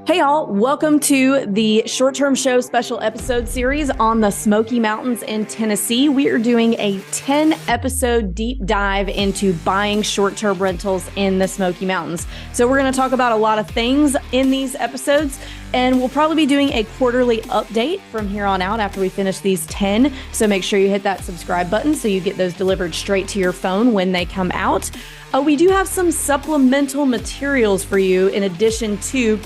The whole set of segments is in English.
Hey y'all, welcome to the short-term show special episode series on the Smoky Mountains in Tennessee. We are doing a 10-episode deep dive into buying short-term rentals in the Smoky Mountains. So we're going to talk about a lot of things in these episodes, and we'll probably be doing a quarterly update from here on out after we finish these 10. So make sure you hit that subscribe button so you get those delivered straight to your phone when they come out. We do have some supplemental materials for you in addition to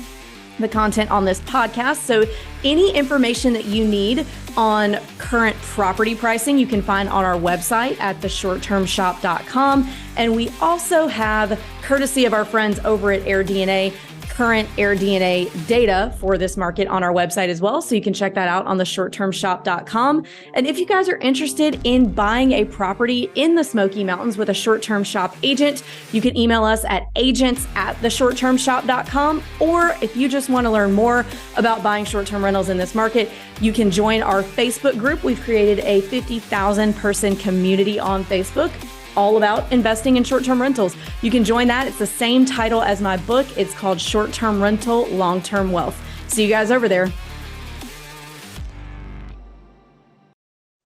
the content on this podcast. So any information that you need on current property pricing, you can find on our website at theshorttermshop.com. And we also have, courtesy of our friends over at AirDNA, current AirDNA data for this market on our website as well. So you can check that out on theshorttermshop.com. And if you guys are interested in buying a property in the Smoky Mountains with a short-term shop agent, you can email us at agents@theshorttermshop.com. Or if you just want to learn more about buying short-term rentals in this market, you can join our Facebook group. We've created a 50,000 person community on Facebook all about investing in short-term rentals. You can join that. It's the same title as my book. It's called Short-Term Rental, Long-Term Wealth. See you guys over there.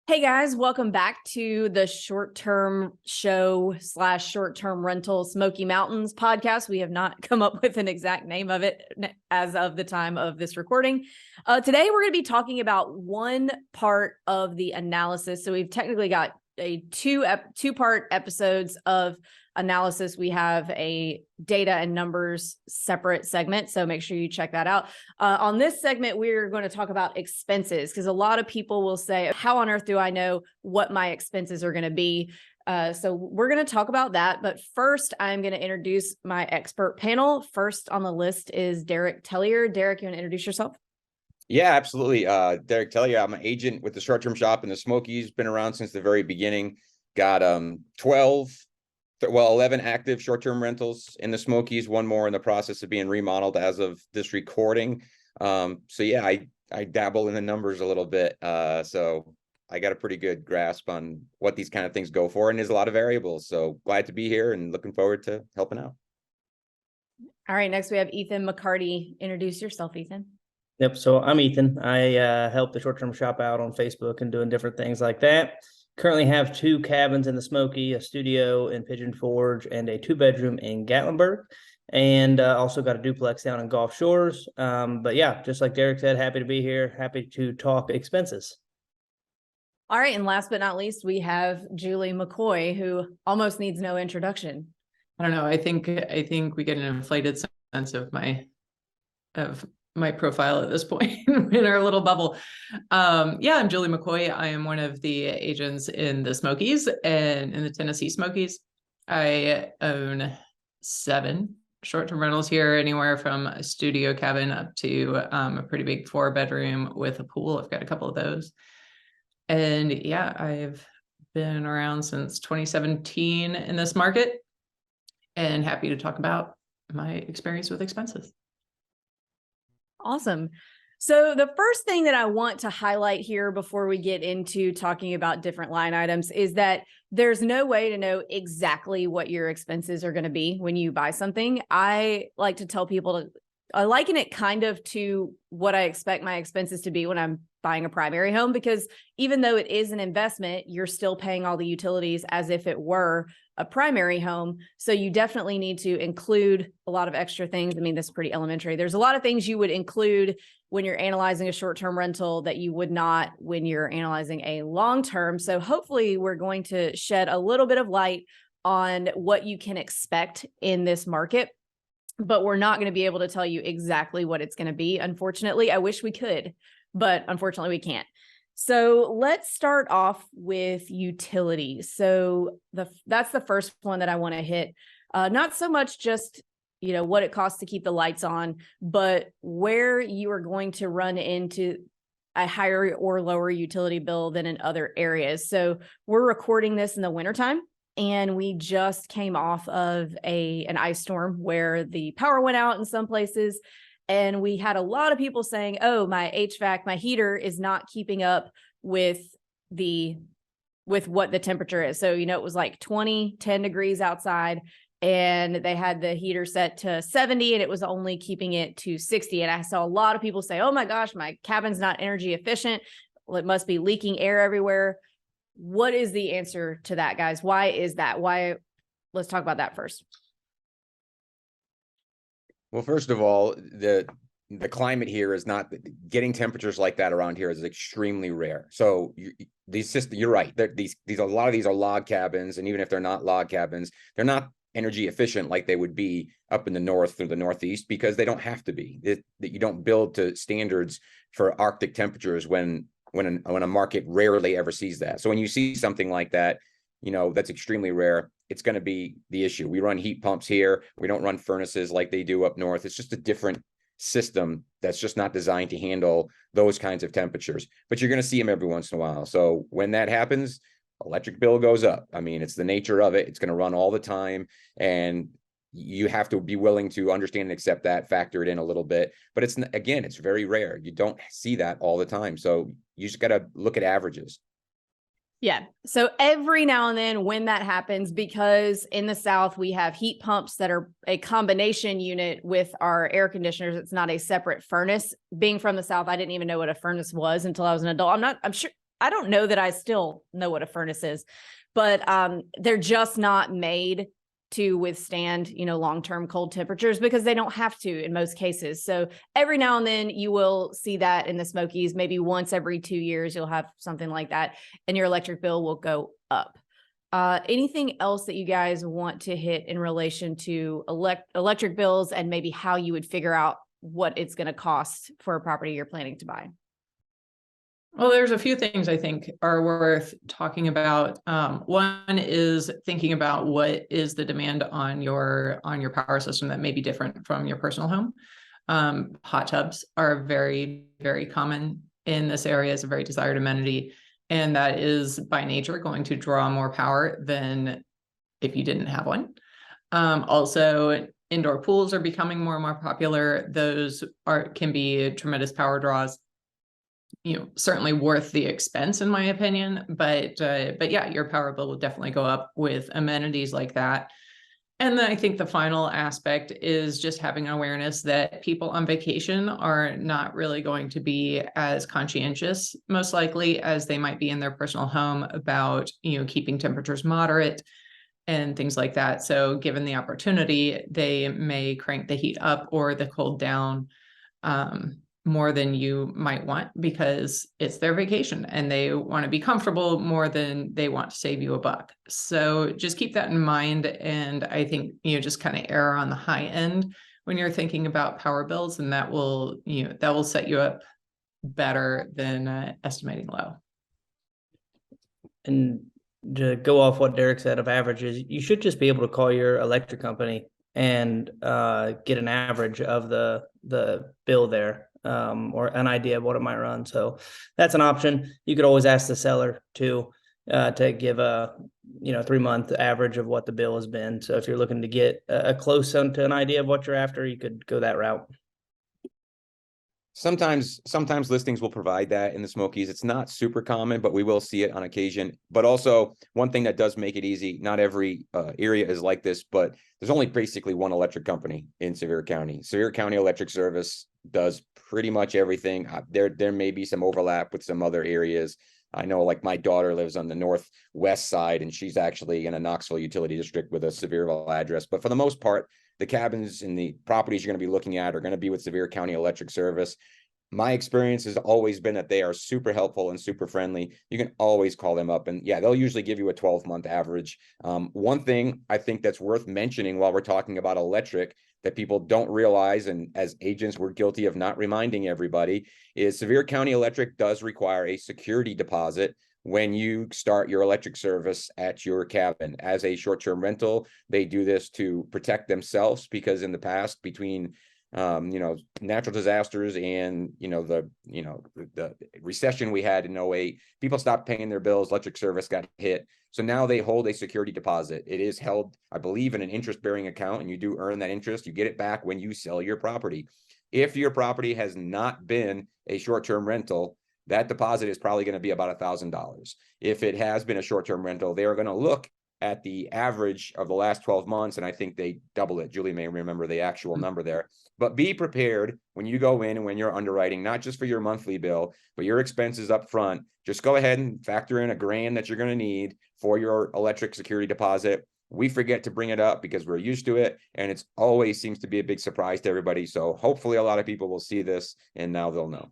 Hey guys, welcome back to the short-term show / short-term rental Smoky Mountains podcast. We have not come up with an exact name of it as of the time of this recording. Today, we're going to be talking about one part of the analysis. So we've technically got a two-part episodes of analysis. We have a data and numbers separate segment, so make sure you check that out. On this segment, we're going to talk about expenses, because a lot of people will say, how on earth do I know what my expenses are going to be? So we're going to talk about that. But first, I'm going to introduce my expert panel. First on the list is Derek Tellier. Derek, you want to introduce yourself? Yeah, absolutely. Derek Tellier, I'm an agent with the short-term shop in the Smokies. Been around since the very beginning. Got 11 active short-term rentals in the Smokies. One more in the process of being remodeled as of this recording. So yeah, I dabble in the numbers a little bit. So I got a pretty good grasp on what these kind of things go for, and there's a lot of variables. So glad to be here and looking forward to helping out. All right, next we have Ethan McCarty. Introduce yourself, Ethan. Yep. So I'm Ethan. I help the short-term shop out on Facebook and doing different things like that. Currently have 2 cabins in the Smoky, a studio in Pigeon Forge, and a 2-bedroom in Gatlinburg. And also got a duplex down in Gulf Shores. But yeah, just like Derek said, happy to be here. Happy to talk expenses. All right. And last but not least, we have Julie McCoy, who almost needs no introduction. I don't know. I think we get an inflated sense of my profile at this point in our little bubble. Yeah, I'm Julie McCoy. I am one of the agents in the Smokies and in the Tennessee Smokies. I own 7 short-term rentals here, anywhere from a studio cabin up to a pretty big 4-bedroom with a pool. I've got a couple of those. And yeah, I've been around since 2017 in this market, and happy to talk about my experience with expenses. Awesome. So the first thing that I want to highlight here before we get into talking about different line items is that there's no way to know exactly what your expenses are going to be when you buy something. I like to tell people I liken it kind of to what I expect my expenses to be when I'm buying a primary home, because even though it is an investment, you're still paying all the utilities as if it were a primary home. So you definitely need to include a lot of extra things. I mean, this is pretty elementary. There's a lot of things you would include when you're analyzing a short-term rental that you would not when you're analyzing a long-term. So hopefully we're going to shed a little bit of light on what you can expect in this market, but we're not going to be able to tell you exactly what it's going to be. Unfortunately, I wish we could, but unfortunately we can't. So let's start off with utilities. So that's the first one that I want to hit. Not so much just, what it costs to keep the lights on, but where you are going to run into a higher or lower utility bill than in other areas. So we're recording this in the wintertime, and we just came off of an ice storm where the power went out in some places. And we had a lot of people saying, oh, my HVAC, my heater is not keeping up with what the temperature is. So, it was like 10 degrees outside, and they had the heater set to 70 and it was only keeping it to 60. And I saw a lot of people say, oh my gosh, my cabin's not energy efficient. Well, it must be leaking air everywhere. What is the answer to that, guys? Why is that? Why? Let's talk about that first. Well, first of all, the climate here is not getting temperatures like that around here is extremely rare. So you're right. These a lot of these are log cabins, and even if they're not log cabins, they're not energy efficient like they would be up in the north or the northeast, because they don't have to be. That you don't build to standards for Arctic temperatures when a market rarely ever sees that. So when you see something like that, that's extremely rare. It's going to be the issue. We run heat pumps here. We don't run furnaces like they do up north. It's just a different system that's just not designed to handle those kinds of temperatures. But you're going to see them every once in a while. So when that happens, electric bill goes up. I mean, it's the nature of it. It's going to run all the time. And you have to be willing to understand and accept that, factor it in a little bit. But it's very rare. You don't see that all the time. So you just got to look at averages. Yeah. So every now and then when that happens, because in the South, we have heat pumps that are a combination unit with our air conditioners. It's not a separate furnace. Being from the South, I didn't even know what a furnace was until I was an adult. I don't know that I still know what a furnace is, but they're just not made to withstand, long-term cold temperatures, because they don't have to in most cases. So every now and then you will see that in the Smokies. Maybe once every 2 years, you'll have something like that and your electric bill will go up. Anything else that you guys want to hit in relation to electric bills and maybe how you would figure out what it's going to cost for a property you're planning to buy? Well, there's a few things I think are worth talking about. One is thinking about what is the demand on your power system that may be different from your personal home. Hot tubs are very, very common in this area. It's a very desired amenity, and that is by nature going to draw more power than if you didn't have one. Also, indoor pools are becoming more and more popular. Those can be tremendous power draws. Certainly worth the expense in my opinion, but yeah, your power bill will definitely go up with amenities like that. And then I think the final aspect is just having an awareness that people on vacation are not really going to be as conscientious, most likely, as they might be in their personal home about, keeping temperatures moderate and things like that. So given the opportunity, they may crank the heat up or the cold down, more than you might want, because it's their vacation and they want to be comfortable more than they want to save you a buck. So just keep that in mind. And I think, just kind of err on the high end when you're thinking about power bills, and that will set you up better than estimating low. And to go off what Derek said of averages, you should just be able to call your electric company and get an average of the bill there. Or an idea of what it might run. So that's an option. You could always ask the seller to give a 3-month average of what the bill has been. So if you're looking to get a close to an idea of what you're after, you could go that route. Sometimes listings will provide that in the Smokies. It's not super common, but we will see it on occasion. But also one thing that does make it easy, not every area is like this, but there's only basically one electric company in Sevier County. Sevier County Electric Service does pretty much everything. There may be some overlap with some other areas. I know, like, my daughter lives on the northwest side, and she's actually in a Knoxville utility district with a Sevierville address. But for the most part, the cabins and the properties you're going to be looking at are going to be with Sevier County Electric Service. My experience has always been that they are super helpful and super friendly. You can always call them up, and yeah, they'll usually give you a 12-month average. One thing I think that's worth mentioning while we're talking about electric that people don't realize, and as agents we're guilty of not reminding everybody, is Sevier County Electric does require a security deposit when you start your electric service at your cabin. As a short-term rental, they do this to protect themselves, because in the past, between natural disasters and the recession we had in 2008, people stopped paying their bills, electric service got hit. So now they hold a security deposit. It is held, I believe, in an interest-bearing account, and you do earn that interest. You get it back when you sell your property. If your property has not been a short-term rental, that deposit is probably going to be about $1,000. If it has been a short-term rental, they are going to look at the average of the last 12 months, and I think they double it. Julie may remember the actual number there. But be prepared when you go in and when you're underwriting, not just for your monthly bill, but your expenses up front. Just go ahead and factor in $1,000 that you're going to need for your electric security deposit. We forget to bring it up because we're used to it, and it's always seems to be a big surprise to everybody. So hopefully a lot of people will see this and now they'll know.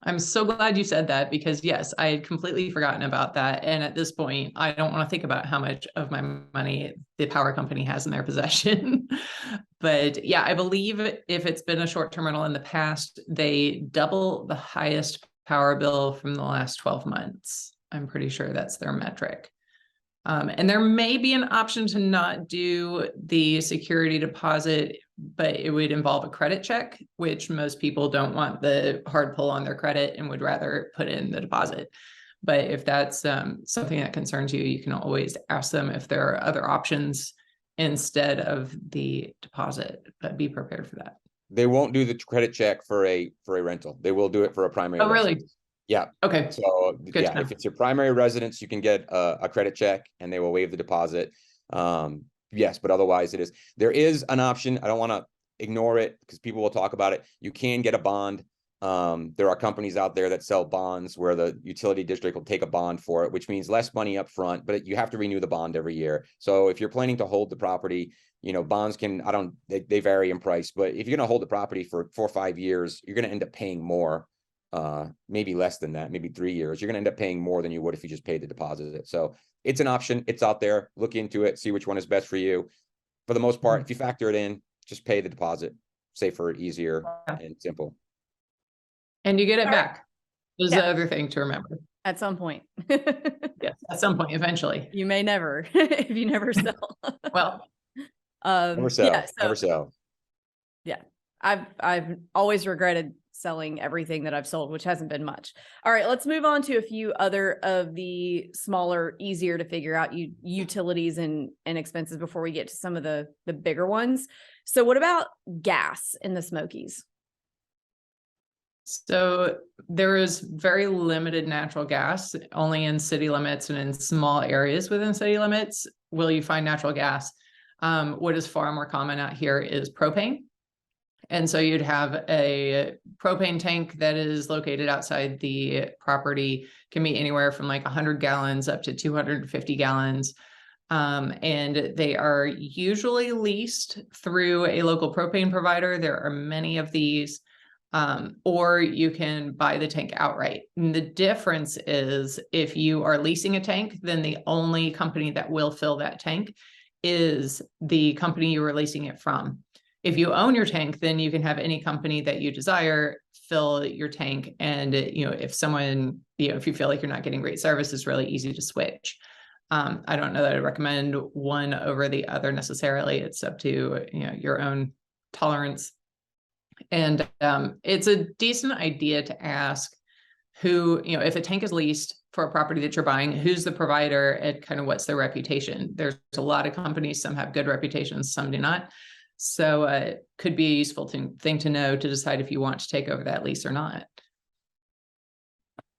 I'm so glad you said that, because yes, I had completely forgotten about that. And at this point, I don't want to think about how much of my money the power company has in their possession. But yeah, I believe if it's been a short-term rental in the past, they double the highest power bill from the last 12 months. I'm pretty sure that's their metric. And there may be an option to not do the security deposit, but it would involve a credit check, which most people don't want the hard pull on their credit and would rather put in the deposit. But if that's something that concerns you, you can always ask them if there are other options instead of the deposit, but be prepared for that. They won't do the credit check for a rental. They will do it for a primary. Oh, really? residence. Yeah. Okay. So Good yeah, to know. if it's your primary residence, you can get a credit check and they will waive the deposit. Yes, but otherwise it is. There is an option. I don't want to ignore it because people will talk about it. You can get a bond. There are companies out there that sell bonds where the utility district will take a bond for it, which means less money up front, but you have to renew the bond every year. So if you're planning to hold the property, you know, bonds can, they vary in price, but if you're going to hold the property for 4 or 5 years, you're going to end up paying more. Maybe less than that, maybe 3 years. You're going to end up paying more than you would if you just paid the deposit. So it's an option. It's out there. Look into it. See which one is best for you. For the most part, if you factor it in, just pay the deposit. Safer, easier, and simple. And you get it back. Is Yeah. the other thing to remember. At some point. Yes, at some point, eventually. You may never, if you never sell. Well, Never sell. Yeah, Never sell. Yeah, I've always regretted selling everything that I've sold, which hasn't been much. All right, let's move on to a few other of the smaller, easier to figure out utilities and expenses before we get to some of the bigger ones. So what about gas in the Smokies? so there is very limited natural gas, only in city limits and in small areas within city limits will you find natural gas. What is far more common out here is propane. And so you'd have a propane tank that is located outside the property, can be anywhere from like 100 gallons up to 250 gallons. And they are usually leased through a local propane provider. There are many of these, or you can buy the tank outright. And the difference is if you are leasing a tank, then the only company that will fill that tank is the company you're leasing it from. If you own your tank, then you can have any company that you desire fill your tank. And, if someone, if you feel like you're not getting great service, it's really easy to switch. I don't know that I'd recommend one over the other necessarily. It's up to, your own tolerance. And it's a decent idea to ask who, if a tank is leased for a property that you're buying, who's the provider and kind of what's their reputation. There's a lot of companies, some have good reputations, some do not. So it could be a useful thing to know to decide if you want to take over that lease or not.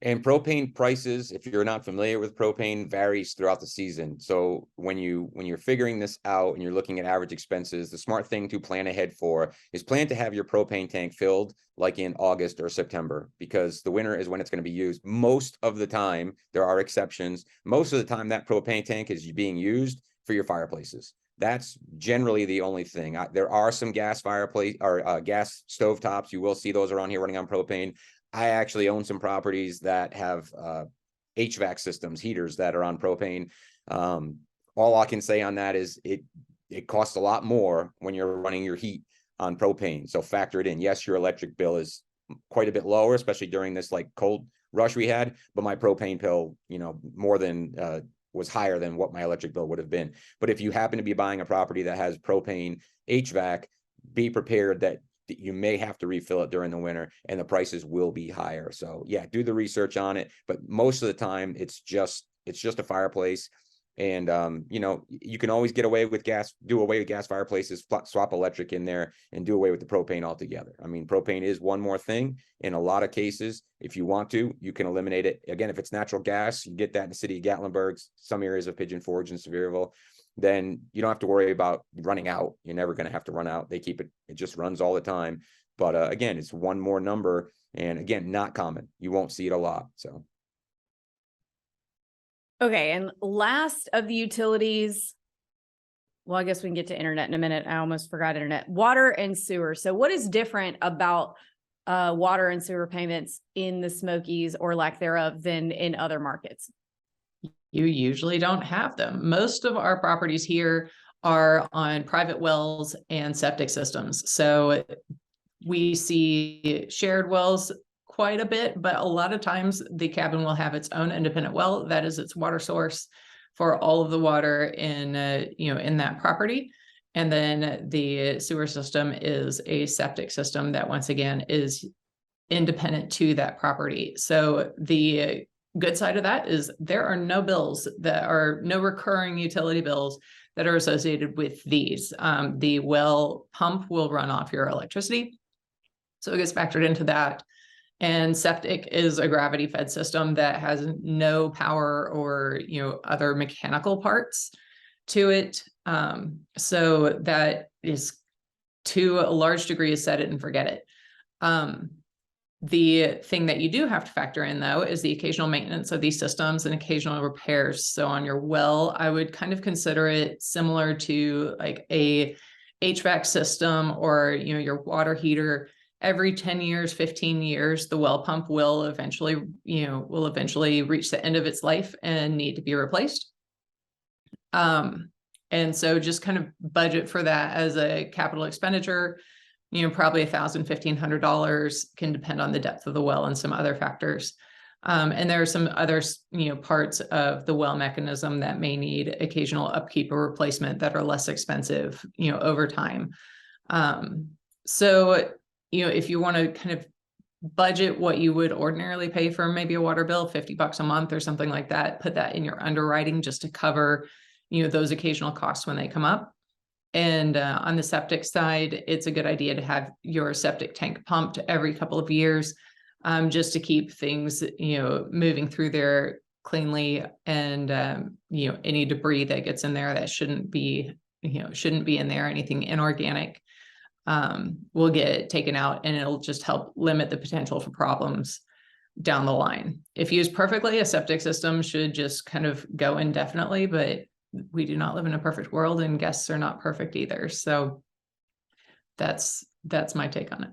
And propane prices, if you're not familiar with propane, varies throughout the season. So when you're figuring this out and you're looking at average expenses, the smart thing to plan ahead for is plan to have your propane tank filled like in August or September, because the winter is when it's going to be used. Most of the time, there are exceptions. Most of the time that propane tank is being used for your fireplaces. That's generally the only thing. There are some gas fireplace or gas stove tops. You will see those around here running on propane. I actually own some properties that have HVAC systems, heaters that are on propane. All I can say on that is it costs a lot more when you're running your heat on propane. So factor it in. Yes, your electric bill is quite a bit lower, especially during this like cold rush we had, but my propane bill, more than was higher than what my electric bill would have been. But if you happen to be buying a property that has propane HVAC, be prepared that you may have to refill it during the winter and the prices will be higher. So yeah, do the research on it. But most of the time it's just a fireplace. And, you know, you can always get away with gas, do away with gas fireplaces, swap electric in there and do away with the propane altogether. I mean, propane is one more thing. In a lot of cases, if you want to, you can eliminate it. Again, if it's natural gas, you get that in the city of Gatlinburg, some areas of Pigeon Forge and Sevierville, then you don't have to worry about running out. You're never going to have to run out. They keep it, it just runs all the time. But again, it's one more number. And again, not common. You won't see it a lot. So. Okay, and last of the utilities, well, I guess we can get to internet in a minute. I almost forgot internet. Water and sewer. So what is different about water and sewer payments in the Smokies or lack thereof than in other markets? You usually don't have them. Most of our properties here are on private wells and septic systems. So we see shared wells quite a bit, but a lot of times the cabin will have its own independent well. That is its water source for all of the water in, in that property. And then the sewer system is a septic system that once again is independent to that property. So the good side of that is there are no bills that are no recurring utility bills that are associated with these. The well pump will run off your electricity. So it gets factored into that. And septic is a gravity fed system that has no power or, other mechanical parts to it. So that is to a large degree is set it and forget it. The thing that you do have to factor in though, is the occasional maintenance of these systems and occasional repairs. So on your well, I would kind of consider it similar to like a HVAC system or, your water heater. Every 10 years, 15 years, the well pump will eventually reach the end of its life and need to be replaced. And so just kind of budget for that as a capital expenditure, probably $1,000, $1,500 can depend on the depth of the well and some other factors. And there are some other, parts of the well mechanism that may need occasional upkeep or replacement that are less expensive, over time. So if you want to kind of budget what you would ordinarily pay for maybe a water bill, $50 a month or something like that, put that in your underwriting just to cover, those occasional costs when they come up. And on the septic side, it's a good idea to have your septic tank pumped every couple of years, just to keep things, moving through there cleanly. And, any debris that gets in there that shouldn't be in there, anything inorganic, will get taken out, and it'll just help limit the potential for problems down the line. If used perfectly, a septic system should just kind of go indefinitely, but we do not live in a perfect world and guests are not perfect either. So that's my take on it.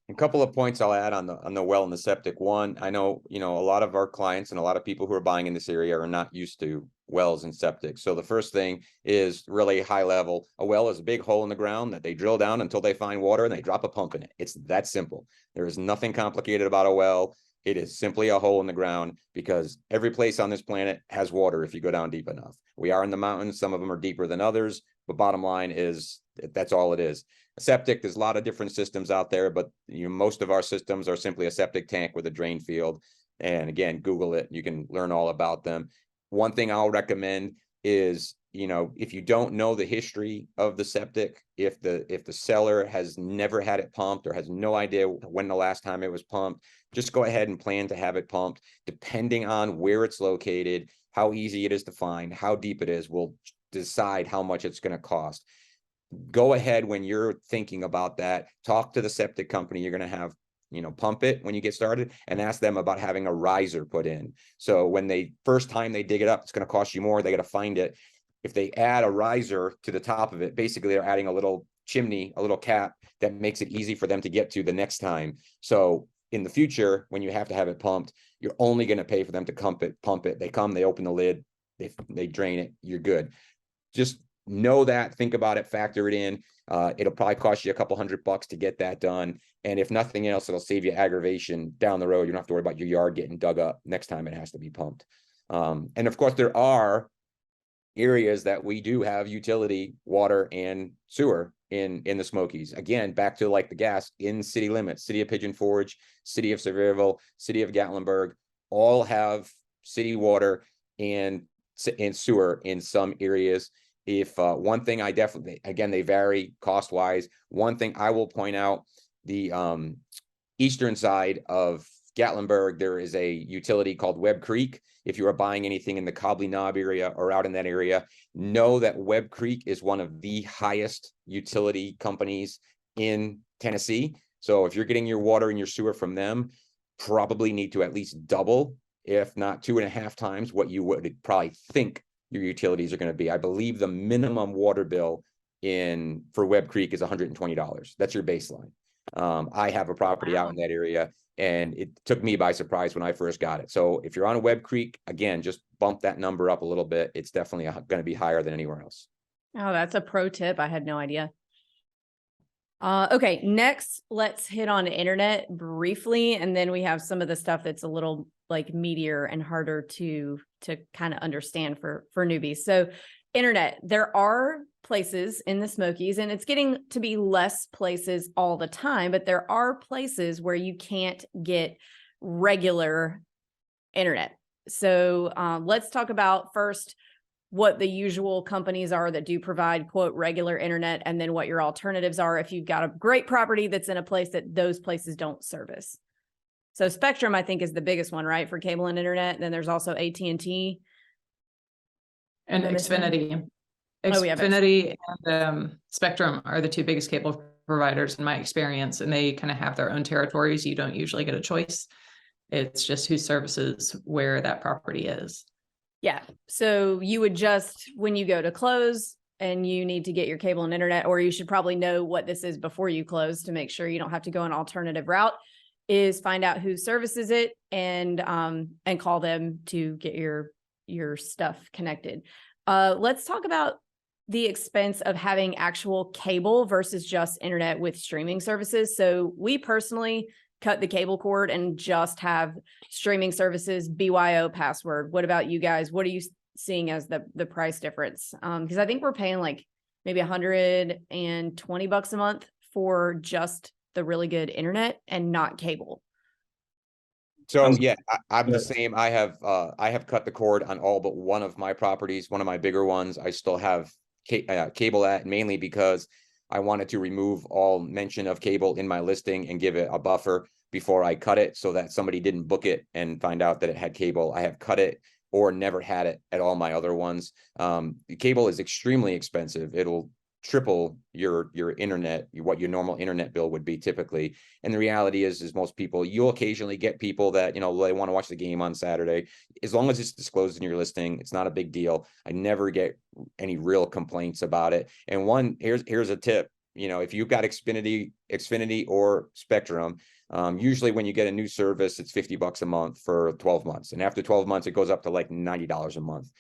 A couple of points I'll add on the well and the septic. One, I know, a lot of our clients and a lot of people who are buying in this area are not used to wells and septic. So the first thing is really high level. A well is a big hole in the ground that they drill down until they find water and they drop a pump in it. It's that simple. There is nothing complicated about a well. It is simply a hole in the ground because every place on this planet has water if you go down deep enough. We are in the mountains. Some of them are deeper than others, but bottom line is that's all it is. A septic, there's a lot of different systems out there, but most of our systems are simply a septic tank with a drain field. And again, Google it. You can learn all about them. One thing I'll recommend is, if you don't know the history of the septic, if the seller has never had it pumped or has no idea when the last time it was pumped, just go ahead and plan to have it pumped. Depending on where it's located, how easy it is to find, how deep it is, will decide how much it's going to cost. Go ahead when you're thinking about that, talk to the septic company you're going to have, pump it when you get started, and ask them about having a riser put in. So when first time they dig it up, it's going to cost you more. They got to find it. If they add a riser to the top of it, basically they're adding a little chimney, a little cap that makes it easy for them to get to the next time. So in the future, when you have to have it pumped, you're only going to pay for them to pump it. They come, they open the lid, they drain it, you're good. Just know that, think about it, factor it in. It'll probably cost you a couple $100 to get that done. And if nothing else, it'll save you aggravation down the road. You don't have to worry about your yard getting dug up next time it has to be pumped. And of course, there are areas that we do have utility water and sewer in the Smokies. Again, back to like the gas in city limits, city of Pigeon Forge, city of Sevierville, city of Gatlinburg, all have city water. And and sewer in some areas. If one thing I definitely, again, they vary cost wise. One thing I will point out, the eastern side of Gatlinburg, there is a utility called Webb Creek. If you are buying anything in the Cobley Knob area or out in that area, know that Webb Creek is one of the highest utility companies in Tennessee. So if you're getting your water and your sewer from them, probably need to at least double, if not 2.5 times what you would probably think your utilities are going to be. I believe the minimum water bill for Webb Creek is $120. That's your baseline. I have a property out in that area, and it took me by surprise when I first got it. So if you're on a Webb Creek, again, just bump that number up a little bit. It's definitely going to be higher than anywhere else. Oh, that's a pro tip. I had no idea. Okay, next, let's hit on internet briefly, and then we have some of the stuff that's a little like meatier and harder to kind of understand for newbies. So internet, there are places in the Smokies, and it's getting to be less places all the time, but there are places where you can't get regular internet. So let's talk about first what the usual companies are that do provide, quote, regular internet, and then what your alternatives are if you've got a great property that's in a place that those places don't service. So Spectrum, I think, is the biggest one, right, for cable and internet. And then there's also AT&T. And Xfinity. Oh, yeah, Xfinity and Spectrum are the two biggest cable providers in my experience, and they kind of have their own territories. You don't usually get a choice. It's just who services where that property is. Yeah. So you would just, when you go to close and you need to get your cable and internet, or you should probably know what this is before you close to make sure you don't have to go an alternative route, is find out who services it and call them to get your stuff connected. Let's talk about the expense of having actual cable versus just internet with streaming services. So we personally cut the cable cord and just have streaming services, BYO password. What about you guys? What are you seeing as the price difference? Because I think we're paying like maybe $120 a month for just the really good internet and not cable. So yeah, I'm the same. I have cut the cord on all but one of my properties. One of my bigger ones, I still have cable at, mainly because I wanted to remove all mention of cable in my listing and give it a buffer before I cut it, so that somebody didn't book it and find out that it had cable. I have cut it or never had it at all my other ones. The cable is extremely expensive. It'll triple your internet, what your normal internet bill would be typically. And the reality is most people, you'll occasionally get people that, they want to watch the game on Saturday. As long as it's disclosed in your listing, it's not a big deal. I never get any real complaints about it. And here's a tip. If you've got Xfinity or Spectrum, usually when you get a new service, it's $50 a month for 12 months. And after 12 months, it goes up to like $90 a month.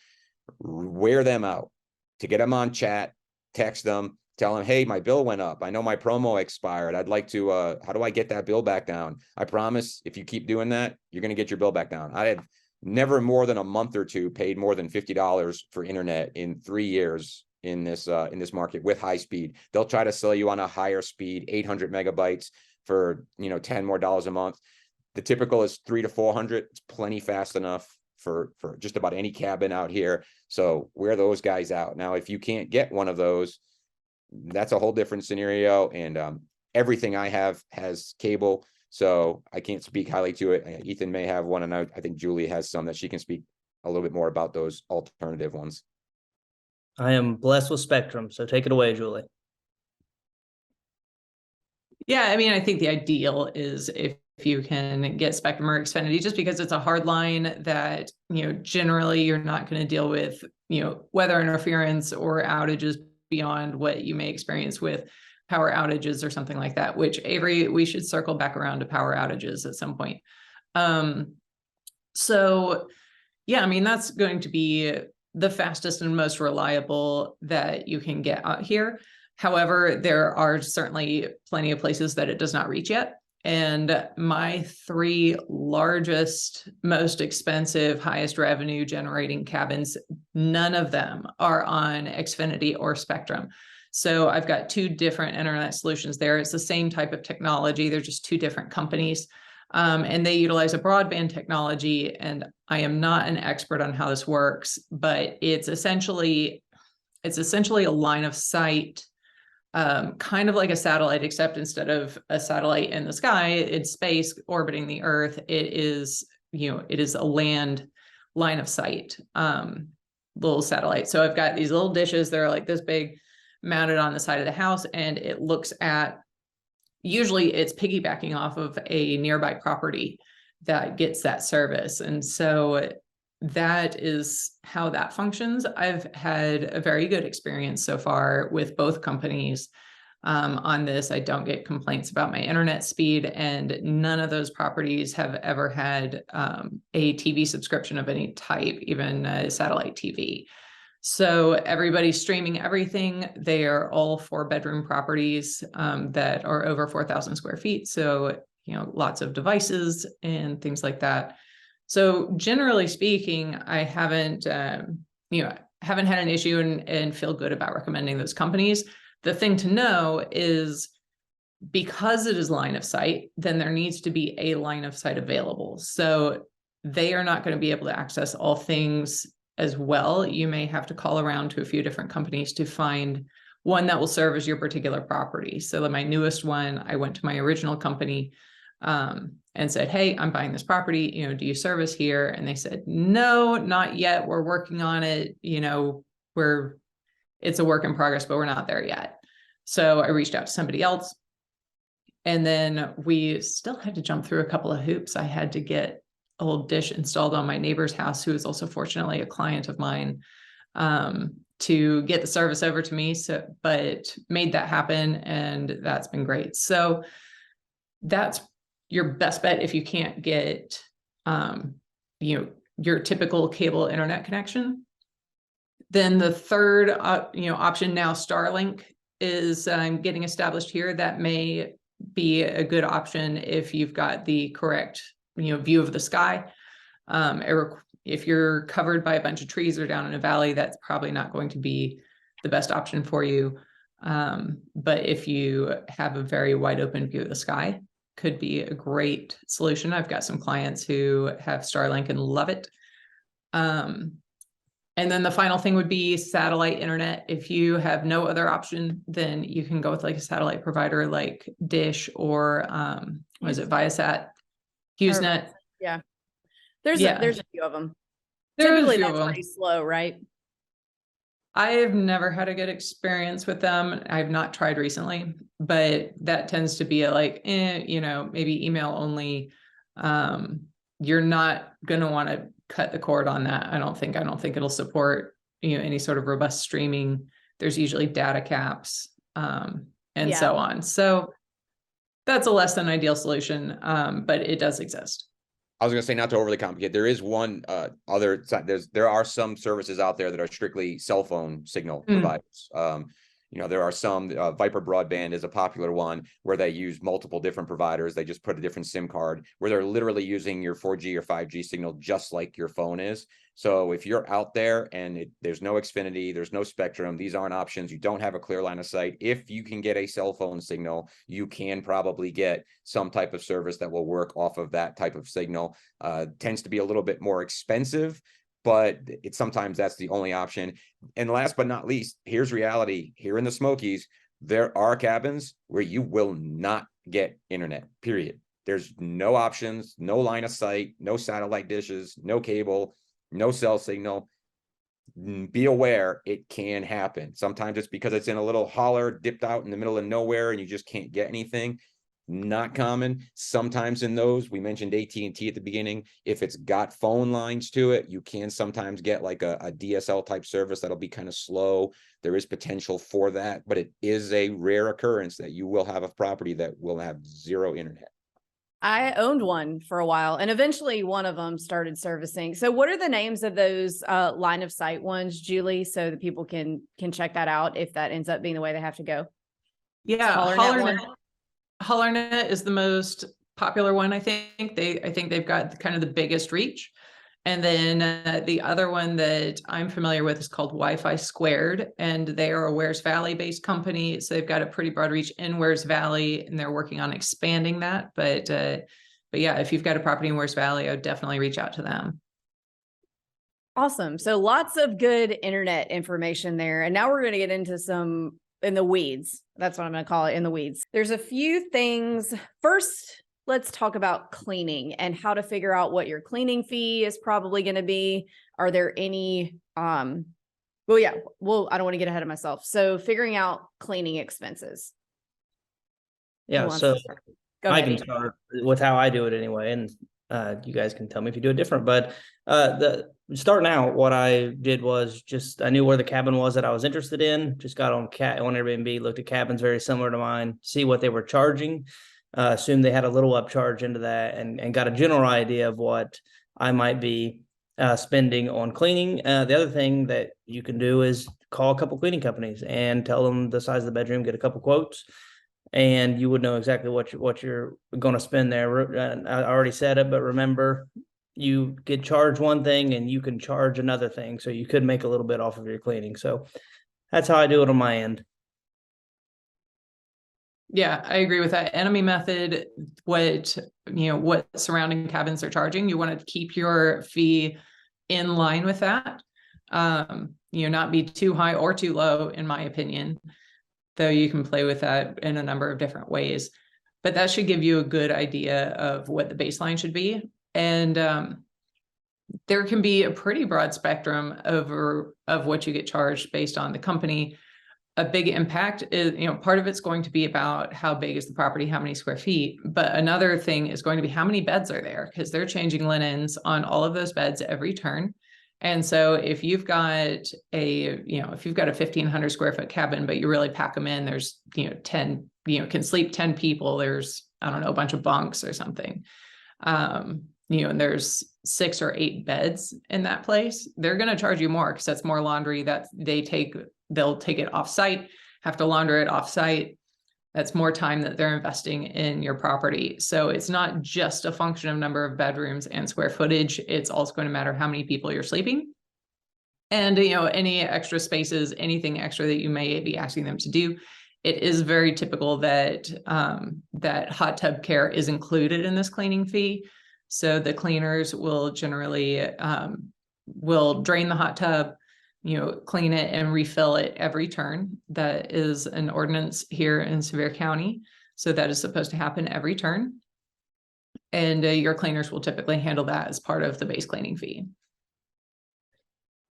Wear them out to get them on chat. Text them, tell them, hey, my bill went up. I know my promo expired. I'd like to, how do I get that bill back down? I promise if you keep doing that, you're going to get your bill back down. I have never more than a month or two paid more than $50 for internet in 3 years in this market with high speed. They'll try to sell you on a higher speed, 800 megabytes for, $10 more a month. The typical is 300 to 400. It's plenty fast enough for just about any cabin out here. So wear those guys out. Now, if you can't get one of those, that's a whole different scenario. And everything I have has cable, so I can't speak highly to it. Ethan may have one, and I think Julie has some that she can speak a little bit more about those alternative ones. I am blessed with Spectrum, so take it away, Julie. Yeah, I mean, I think the ideal is if you can get Spectrum or Xfinity, just because it's a hard line that, generally you're not going to deal with, weather interference or outages beyond what you may experience with power outages or something like that, which, Avery, we should circle back around to power outages at some point. So yeah, I mean, that's going to be the fastest and most reliable that you can get out here. However, there are certainly plenty of places that it does not reach yet. And my 3 largest, most expensive, highest revenue generating cabins, none of them are on Xfinity or Spectrum. So I've got 2 different internet solutions there. It's the same type of technology. They're just 2 different companies. And they utilize a broadband technology. And I am not an expert on how this works, but it's essentially a line of sight, kind of like a satellite, except instead of a satellite in the sky, it's space orbiting the Earth. It is a land line of sight, little satellite. So I've got these little dishes that are like this big, mounted on the side of the house, and it looks at, usually it's piggybacking off of a nearby property that gets that service. And so that is how that functions. I've had a very good experience so far with both companies on this. I don't get complaints about my internet speed, and none of those properties have ever had a TV subscription of any type, even satellite TV. So everybody's streaming everything. They are all 4-bedroom properties that are over 4,000 square feet. So, lots of devices and things like that. So generally speaking, I haven't had an issue and feel good about recommending those companies. The thing to know is, because it is line of sight, then there needs to be a line of sight available. So they are not going to be able to access all things as well. You may have to call around to a few different companies to find one that will serve as your particular property. So my newest one, I went to my original company and said, hey, I'm buying this property, do you service here? And they said, no, not yet. We're working on it. It's a work in progress, but we're not there yet. So I reached out to somebody else, and then we still had to jump through a couple of hoops. I had to get a whole dish installed on my neighbor's house, who is also fortunately a client of mine, to get the service over to me. But made that happen, and that's been great. So that's your best bet if you can't get, your typical cable internet connection. Then the third, option now, Starlink is getting established here. That may be a good option if you've got the correct, view of the sky. If you're covered by a bunch of trees or down in a valley, that's probably not going to be the best option for you. But if you have a very wide open view of the sky, could be a great solution. I've got some clients who have Starlink and love it. And then the final thing would be satellite internet. If you have no other option, then you can go with like a satellite provider like Dish or Viasat, HughesNet. Yeah. There's a few of them. There Typically that's pretty slow, right? I have never had a good experience with them. I've not tried recently, but that tends to be maybe email only. You're not going to want to cut the cord on that. I don't think it'll support, any sort of robust streaming. There's usually data caps, and so on. So that's a less than ideal solution. But it does exist. I was going to say, not to overly complicate, there is one other side. There are some services out there that are strictly cell phone signal providers. There are some, Viper Broadband is a popular one where they use multiple different providers. They just put a different SIM card where they're literally using your 4G or 5G signal just like your phone is. So if you're out there and there's no Xfinity, there's no Spectrum, these aren't options. You don't have a clear line of sight. If you can get a cell phone signal, you can probably get some type of service that will work off of that type of signal. Tends to be a little bit more expensive, but sometimes that's the only option. And last but not least, here's reality. Here in the Smokies, there are cabins where you will not get internet, period. There's no options, no line of sight, no satellite dishes, no cable, no cell signal. Be aware, it can happen. Sometimes it's because it's in a little holler dipped out in the middle of nowhere and you just can't get anything. Not common. Sometimes in those, we mentioned AT&T at the beginning, if it's got phone lines to it, you can sometimes get like a DSL type service that'll be kind of slow. There is potential for that, but it is a rare occurrence that you will have a property that will have zero internet. I owned one for a while, and eventually one of them started servicing. So what are the names of those line of sight ones, Julie, so that people can check that out if that ends up being the way they have to go? Yeah, HollerNet is the most popular one. I think they've got kind of the biggest reach. And then the other one that I'm familiar with is called Wi-Fi Squared, and they are a Wares Valley based company. So they've got a pretty broad reach in Wares Valley, and they're working on expanding that. But But yeah, if you've got a property in West Valley, I would definitely reach out to them. Awesome. So lots of good internet information there. And now we're going to get into some in the weeds. That's what I'm going to call it, in the weeds. There's a few things. First, let's talk about cleaning and how to figure out what your cleaning fee is probably going to be. Are there any, I don't want to get ahead of myself. So figuring out cleaning expenses. Who Yeah, wants so to start? Go I ahead, can Avery. start with how I do it anyway, and you guys can tell me if you do it different. But the starting out, what I did was I knew where the cabin was that I was interested in. Just got on Airbnb, looked at cabins very similar to mine, see what they were charging. Assumed they had a little upcharge into that, and got a general idea of what I might be spending on cleaning. The other thing that you can do is call a couple cleaning companies and tell them the size of the bedroom, get a couple quotes, and you would know exactly what you're going to spend there. I already said it, but remember, you get charged one thing and you can charge another thing, so you could make a little bit off of your cleaning. So that's how I do it on my end. Yeah, I agree with that. Enemy method, what surrounding cabins are charging, you want to keep your fee in line with that. Not be too high or too low, in my opinion, though you can play with that in a number of different ways. But that should give you a good idea of what the baseline should be. And there can be a pretty broad spectrum of what you get charged based on the company. A big impact is, part of it's going to be about how big is the property, how many square feet, but another thing is going to be how many beds are there, because they're changing linens on all of those beds every turn. And so if you've got a 1,500 square foot cabin, but you really pack them in, there's, 10, can sleep 10 people, there's, I don't know, a bunch of bunks or something. And there's 6 or 8 beds in that place, they're going to charge you more because that's more laundry that they'll take it off site, have to launder it off site. That's more time that they're investing in your property. So it's not just a function of number of bedrooms and square footage. It's also going to matter how many people you're sleeping. And, any extra spaces, anything extra that you may be asking them to do. It is very typical that that hot tub care is included in this cleaning fee. So the cleaners will generally will drain the hot tub, clean it and refill it every turn. That is an ordinance here in Sevier County. So that is supposed to happen every turn. And your cleaners will typically handle that as part of the base cleaning fee.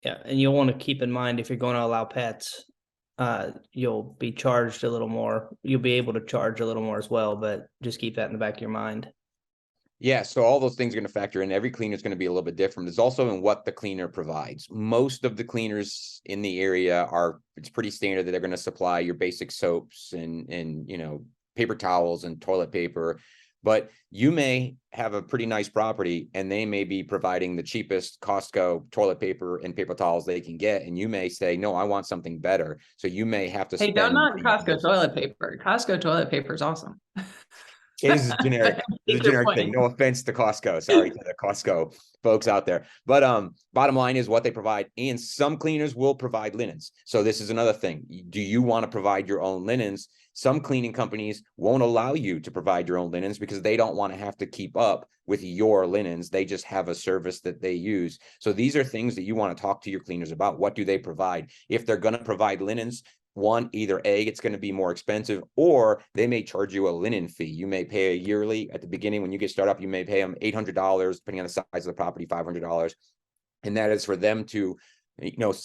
Yeah, and you'll want to keep in mind, if you're going to allow pets, you'll be charged a little more. You'll be able to charge a little more as well, but just keep that in the back of your mind. Yeah, so all those things are going to factor in. Every cleaner is going to be a little bit different. It's also in what the cleaner provides. Most of the cleaners in the area it's pretty standard that they're going to supply your basic soaps and paper towels and toilet paper. But you may have a pretty nice property and they may be providing the cheapest Costco toilet paper and paper towels they can get. And you may say, no, I want something better. So you may have to Hey, don't knock Costco toilet paper. Costco toilet paper is awesome. It is generic. It's a generic thing. No offense to Costco. Sorry to the Costco folks out there. But bottom line is what they provide. And some cleaners will provide linens. So this is another thing. Do you want to provide your own linens? Some cleaning companies won't allow you to provide your own linens because they don't want to have to keep up with your linens. They just have a service that they use. So these are things that you want to talk to your cleaners about. What do they provide? If they're going to provide linens, either it's going to be more expensive, or they may charge you a linen fee. You may pay a yearly at the beginning. When you get started up, you may pay them $800, depending on the size of the property, $500. And that is for them to,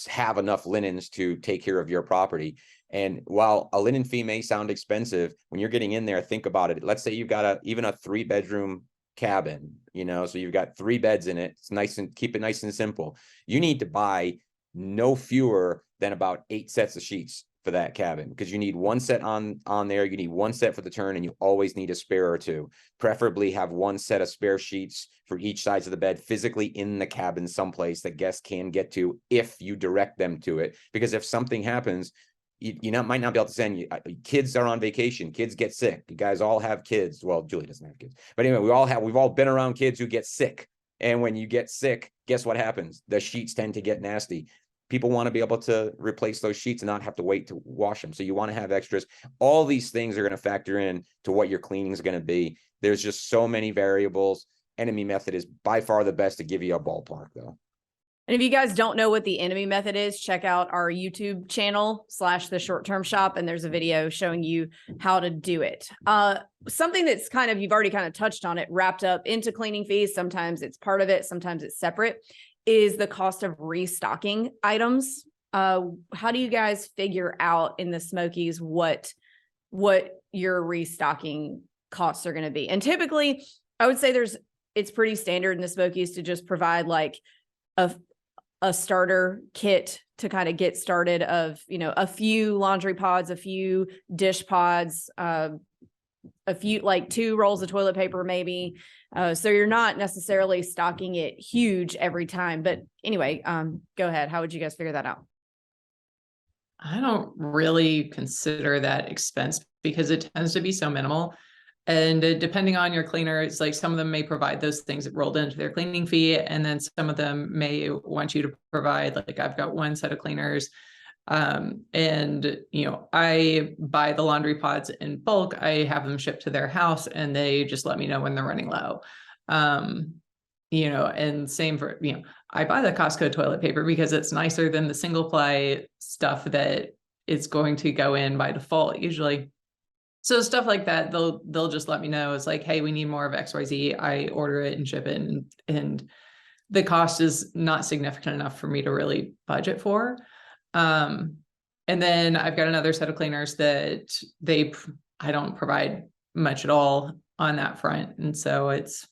have enough linens to take care of your property. And while a linen fee may sound expensive, when you're getting in there, think about it. Let's say you've got even a 3-bedroom cabin, so you've got 3 beds in it. It's keep it nice and simple. You need to buy no fewer than about 8 sets of sheets for that cabin, because you need 1 set on there, you need 1 set for the turn, and you always need a spare or 2. Preferably have 1 set of spare sheets for each side of the bed physically in the cabin someplace that guests can get to if you direct them to it. Because if something happens, you might not be able to send you. Kids are on vacation, kids get sick. You guys all have kids. Well, Julie doesn't have kids, but anyway, we've all been around kids who get sick. And when you get sick, guess what happens? The sheets tend to get nasty. people want to be able to replace those sheets and not have to wait to wash them. So you want to have extras. All these things are going to factor in to what your cleaning is going to be. There's just so many variables. Enemy method is by far the best to give you a ballpark, though. And if you guys don't know what the enemy method is, check out our YouTube channel / the short-term shop. And there's a video showing you how to do it. Something that's kind of, you've already kind of touched on it, wrapped up into cleaning fees. Sometimes it's part of it. Sometimes it's separate, is the cost of restocking items. How do you guys figure out in the Smokies what your restocking costs are going to be? And typically I would say it's pretty standard in the Smokies to just provide like a starter kit to kind of get started of, a few laundry pods, a few dish pods, a few, like 2 rolls of toilet paper, maybe. So you're not necessarily stocking it huge every time, but anyway, go ahead. How would you guys figure that out? I don't really consider that expense because it tends to be so minimal. And depending on your cleaner, it's like some of them may provide those things rolled into their cleaning fee. And then some of them may want you to provide, like I've got one set of cleaners. And, I buy the laundry pods in bulk. I have them shipped to their house and they just let me know when they're running low. And same for, I buy the Costco toilet paper because it's nicer than the single ply stuff that it's going to go in by default usually. So stuff like that, they'll just let me know. It's like, hey, we need more of XYZ. I order it and ship it, and the cost is not significant enough for me to really budget for. And then I've got another set of cleaners that I don't provide much at all on that front, and so it's,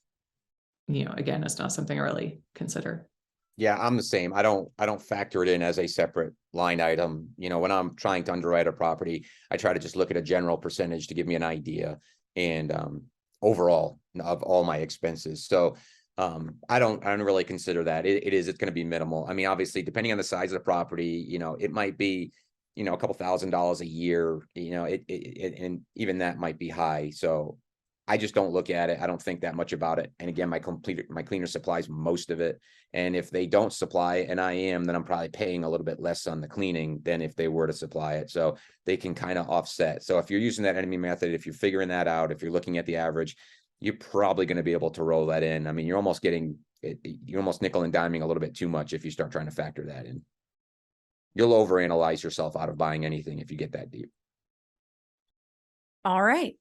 again, it's not something I really consider. Yeah, I'm the same. I don't factor it in as a separate line item. When I'm trying to underwrite a property, I try to just look at a general percentage to give me an idea and overall of all my expenses. So I don't really consider that. It's going to be minimal. I mean, obviously, depending on the size of the property, it might be, a couple $1,000s a year, and even that might be high. So I just don't look at it. I don't think that much about it. And again, my cleaner supplies most of it. And if they don't supply and I am, then I'm probably paying a little bit less on the cleaning than if they were to supply it. So they can kind of offset. So if you're using that enemy method, if you're figuring that out, if you're looking at the average, you're probably going to be able to roll that in. I mean, you're almost nickel and diming a little bit too much if you start trying to factor that in. You'll overanalyze yourself out of buying anything if you get that deep. All right.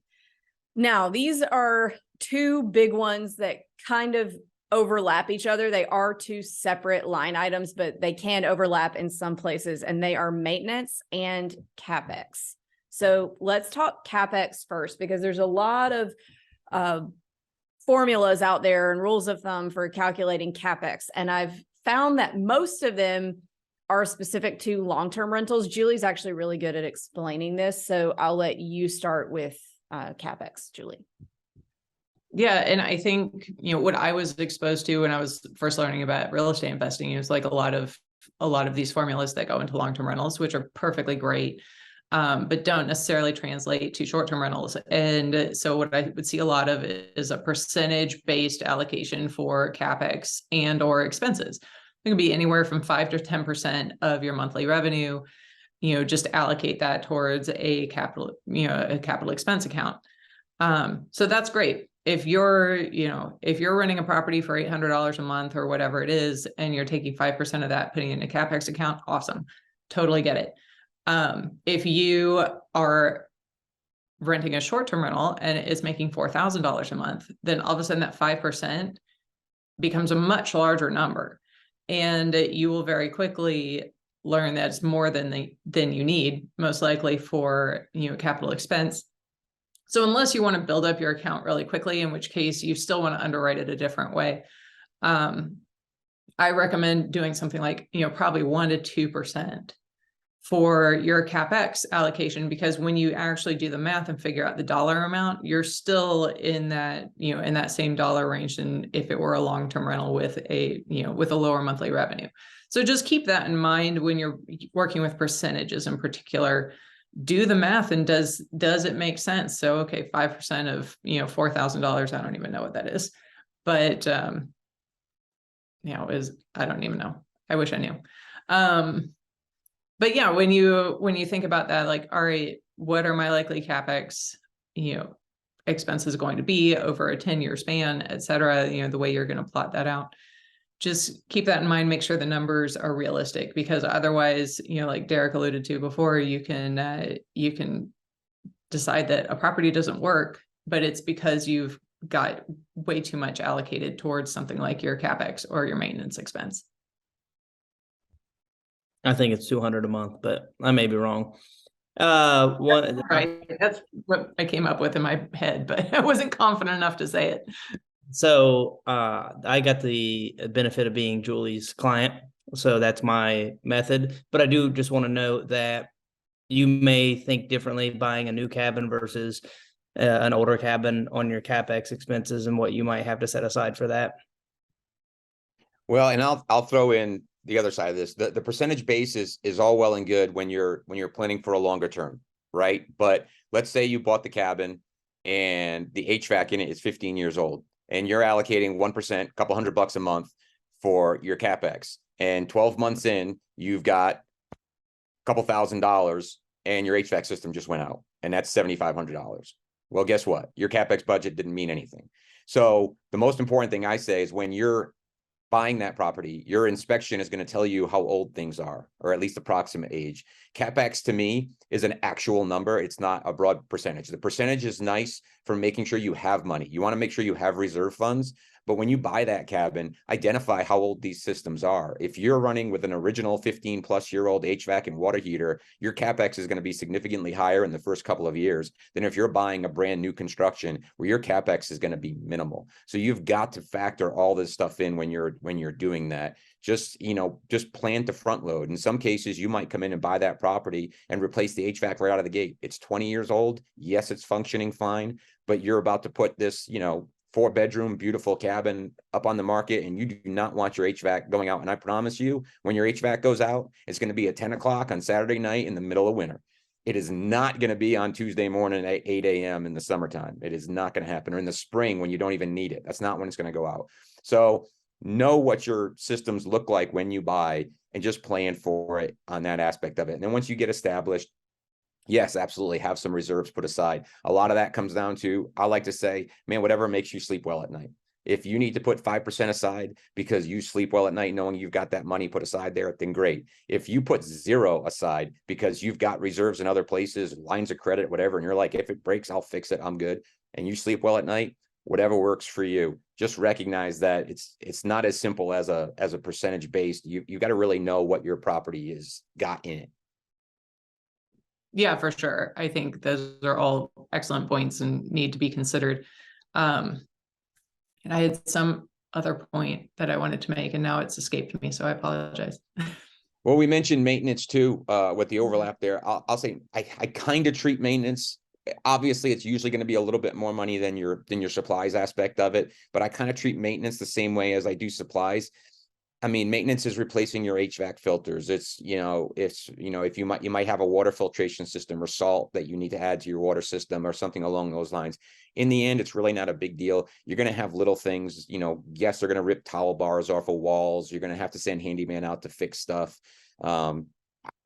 Now, these are 2 big ones that kind of overlap each other. They are 2 separate line items, but they can overlap in some places, and they are maintenance and CapEx. So let's talk CapEx first, because there's a lot of formulas out there and rules of thumb for calculating CapEx. And I've found that most of them are specific to long-term rentals. Julie's actually really good at explaining this, so I'll let you start with CapEx, Julie. Yeah. And I think, what I was exposed to when I was first learning about real estate investing, is like a lot of these formulas that go into long-term rentals, which are perfectly great, but don't necessarily translate to short-term rentals. And so what I would see a lot of is a percentage-based allocation for CapEx and or expenses. It can be anywhere from 5 to 10% of your monthly revenue. Just allocate that towards a capital expense account. So that's great. If you're renting a property for $800 a month or whatever it is, and you're taking 5% of that, putting it in a CapEx account, awesome. Totally get it. If you are renting a short-term rental and it's making $4,000 a month, then all of a sudden that 5% becomes a much larger number. And you will very quickly learn that it's more than you need, most likely, for capital expense. So unless you want to build up your account really quickly, in which case you still want to underwrite it a different way, I recommend doing something like probably 1 to 2% for your CapEx allocation, because when you actually do the math and figure out the dollar amount, you're still in that in that same dollar range than if it were a long-term rental with a lower monthly revenue. So just keep that in mind when you're working with percentages in particular. Do the math, and does it make sense? So, okay, 5% of, $4,000, I don't even know what that is, but, I don't even know. I wish I knew. But yeah, when you think about that, like, all right, what are my likely CapEx, expenses going to be over a 10-year span, et cetera, the way you're going to plot that out. Just keep that in mind, make sure the numbers are realistic, because otherwise, like Derek alluded to before, you can decide that a property doesn't work, but it's because you've got way too much allocated towards something like your CapEx or your maintenance expense. I think it's 200 a month, but I may be wrong. Right, that's what I came up with in my head, but I wasn't confident enough to say it. So I got the benefit of being Julie's client, so that's my method. But I do just want to note that you may think differently buying a new cabin versus an older cabin on your CapEx expenses and what you might have to set aside for that. Well, and I'll throw in the other side of this. The percentage base is all well and good when you're planning for a longer term, right? But let's say you bought the cabin and the HVAC in it is 15 years old, and you're allocating 1%, a couple $100 a month for your CapEx. And 12 months in, you've got a couple $1,000 and your HVAC system just went out, and that's $7,500. Well, guess what? Your CapEx budget didn't mean anything. So the most important thing I say is when you're buying that property, your inspection is going to tell you how old things are, or at least approximate age. CapEx to me is an actual number. It's not a broad percentage. The percentage is nice for making sure you have money. You want to make sure you have reserve funds. But when you buy that cabin, identify how old these systems are. If you're running with an original 15-plus-year-old HVAC and water heater, your CapEx is going to be significantly higher in the first couple of years than if you're buying a brand new construction where your CapEx is going to be minimal. So you've got to factor all this stuff in when you're doing that. Just plan to front load. In some cases, you might come in and buy that property and replace the HVAC right out of the gate. It's 20 years old. Yes, it's functioning fine, but you're about to put this, 4-bedroom, beautiful cabin up on the market, and you do not want your HVAC going out. And I promise you, when your HVAC goes out, it's going to be at 10 o'clock on Saturday night in the middle of winter. It is not going to be on Tuesday morning at 8 a.m. in the summertime. It is not going to happen. Or in the spring when you don't even need it. That's not when it's going to go out. So know what your systems look like when you buy and just plan for it on that aspect of it. And then once you get established, yes, absolutely, have some reserves put aside. A lot of that comes down to, I like to say, man, whatever makes you sleep well at night. If you need to put 5% aside because you sleep well at night, knowing you've got that money put aside there, then great. If you put 0 aside because you've got reserves in other places, lines of credit, whatever, and you're like, if it breaks, I'll fix it, I'm good, and you sleep well at night, whatever works for you, just recognize that it's not as simple as a percentage based. You got to really know what your property is got in it. Yeah, for sure. I think those are all excellent points and need to be considered. And I had some other point that I wanted to make, and now it's escaped me, so I apologize. Well, we mentioned maintenance too, with the overlap there. I'll say I kind of treat maintenance. Obviously, it's usually going to be a little bit more money than your supplies aspect of it, but I kind of treat maintenance the same way as I do supplies. I mean, maintenance is replacing your HVAC filters. If you might have a water filtration system or salt that you need to add to your water system or something along those lines. In the end, it's really not a big deal. You're going to have little things, yes, they're going to rip towel bars off of walls. You're going to have to send handyman out to fix stuff.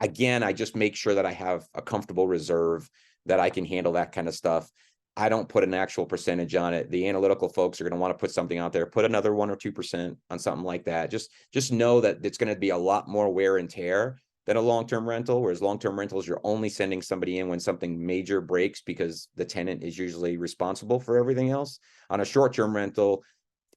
Again, I just make sure that I have a comfortable reserve that I can handle that kind of stuff. I don't put an actual percentage on it. The analytical folks are going to want to put something out there, put another 1 or 2% on something like that. Just know that it's going to be a lot more wear and tear than a long-term rental, whereas long-term rentals, you're only sending somebody in when something major breaks because the tenant is usually responsible for everything else. On a short-term rental,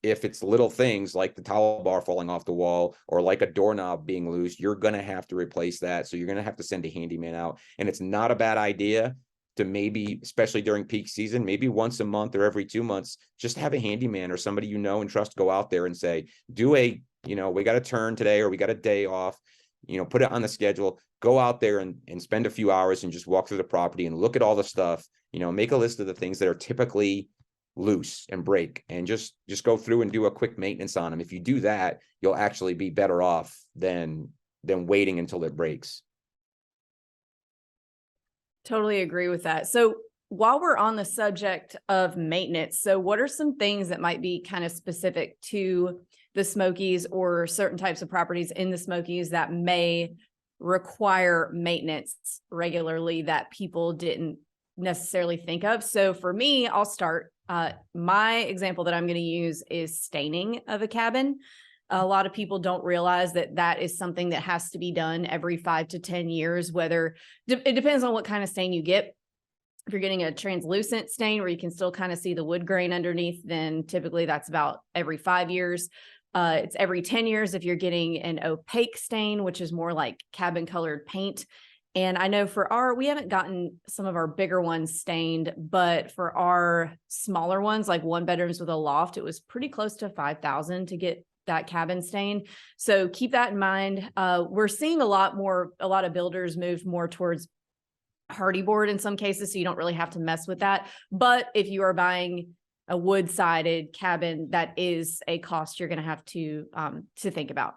if it's little things like the towel bar falling off the wall or like a doorknob being loose, you're going to have to replace that. So you're going to have to send a handyman out. And it's not a bad idea to maybe, especially during peak season, maybe once a month or every 2 months, just have a handyman or somebody and trust go out there and say, we got a turn today or we got a day off, put it on the schedule, go out there and spend a few hours and just walk through the property and look at all the stuff, make a list of the things that are typically loose and break and just go through and do a quick maintenance on them. If you do that, you'll actually be better off than waiting until it breaks. Totally agree with that. So while we're on the subject of maintenance, so what are some things that might be kind of specific to the Smokies or certain types of properties in the Smokies that may require maintenance regularly that people didn't necessarily think of. So for me, I'll start. My example that I'm going to use is staining of a cabin. A lot of people don't realize that that is something that has to be done every 5 to 10 years, whether it depends on what kind of stain you get. If you're getting a translucent stain where you can still kind of see the wood grain underneath, then typically that's about every 5 years. It's every 10 years if you're getting an opaque stain, which is more like cabin colored paint. And I know we haven't gotten some of our bigger ones stained, but for our smaller ones, like 1-bedrooms with a loft, it was pretty close to $5,000 to get that cabin stained. So keep that in mind. We're seeing a lot of builders move more towards hardy board in some cases, so you don't really have to mess with that. But if you are buying a wood-sided cabin, that is a cost you're going to have to think about.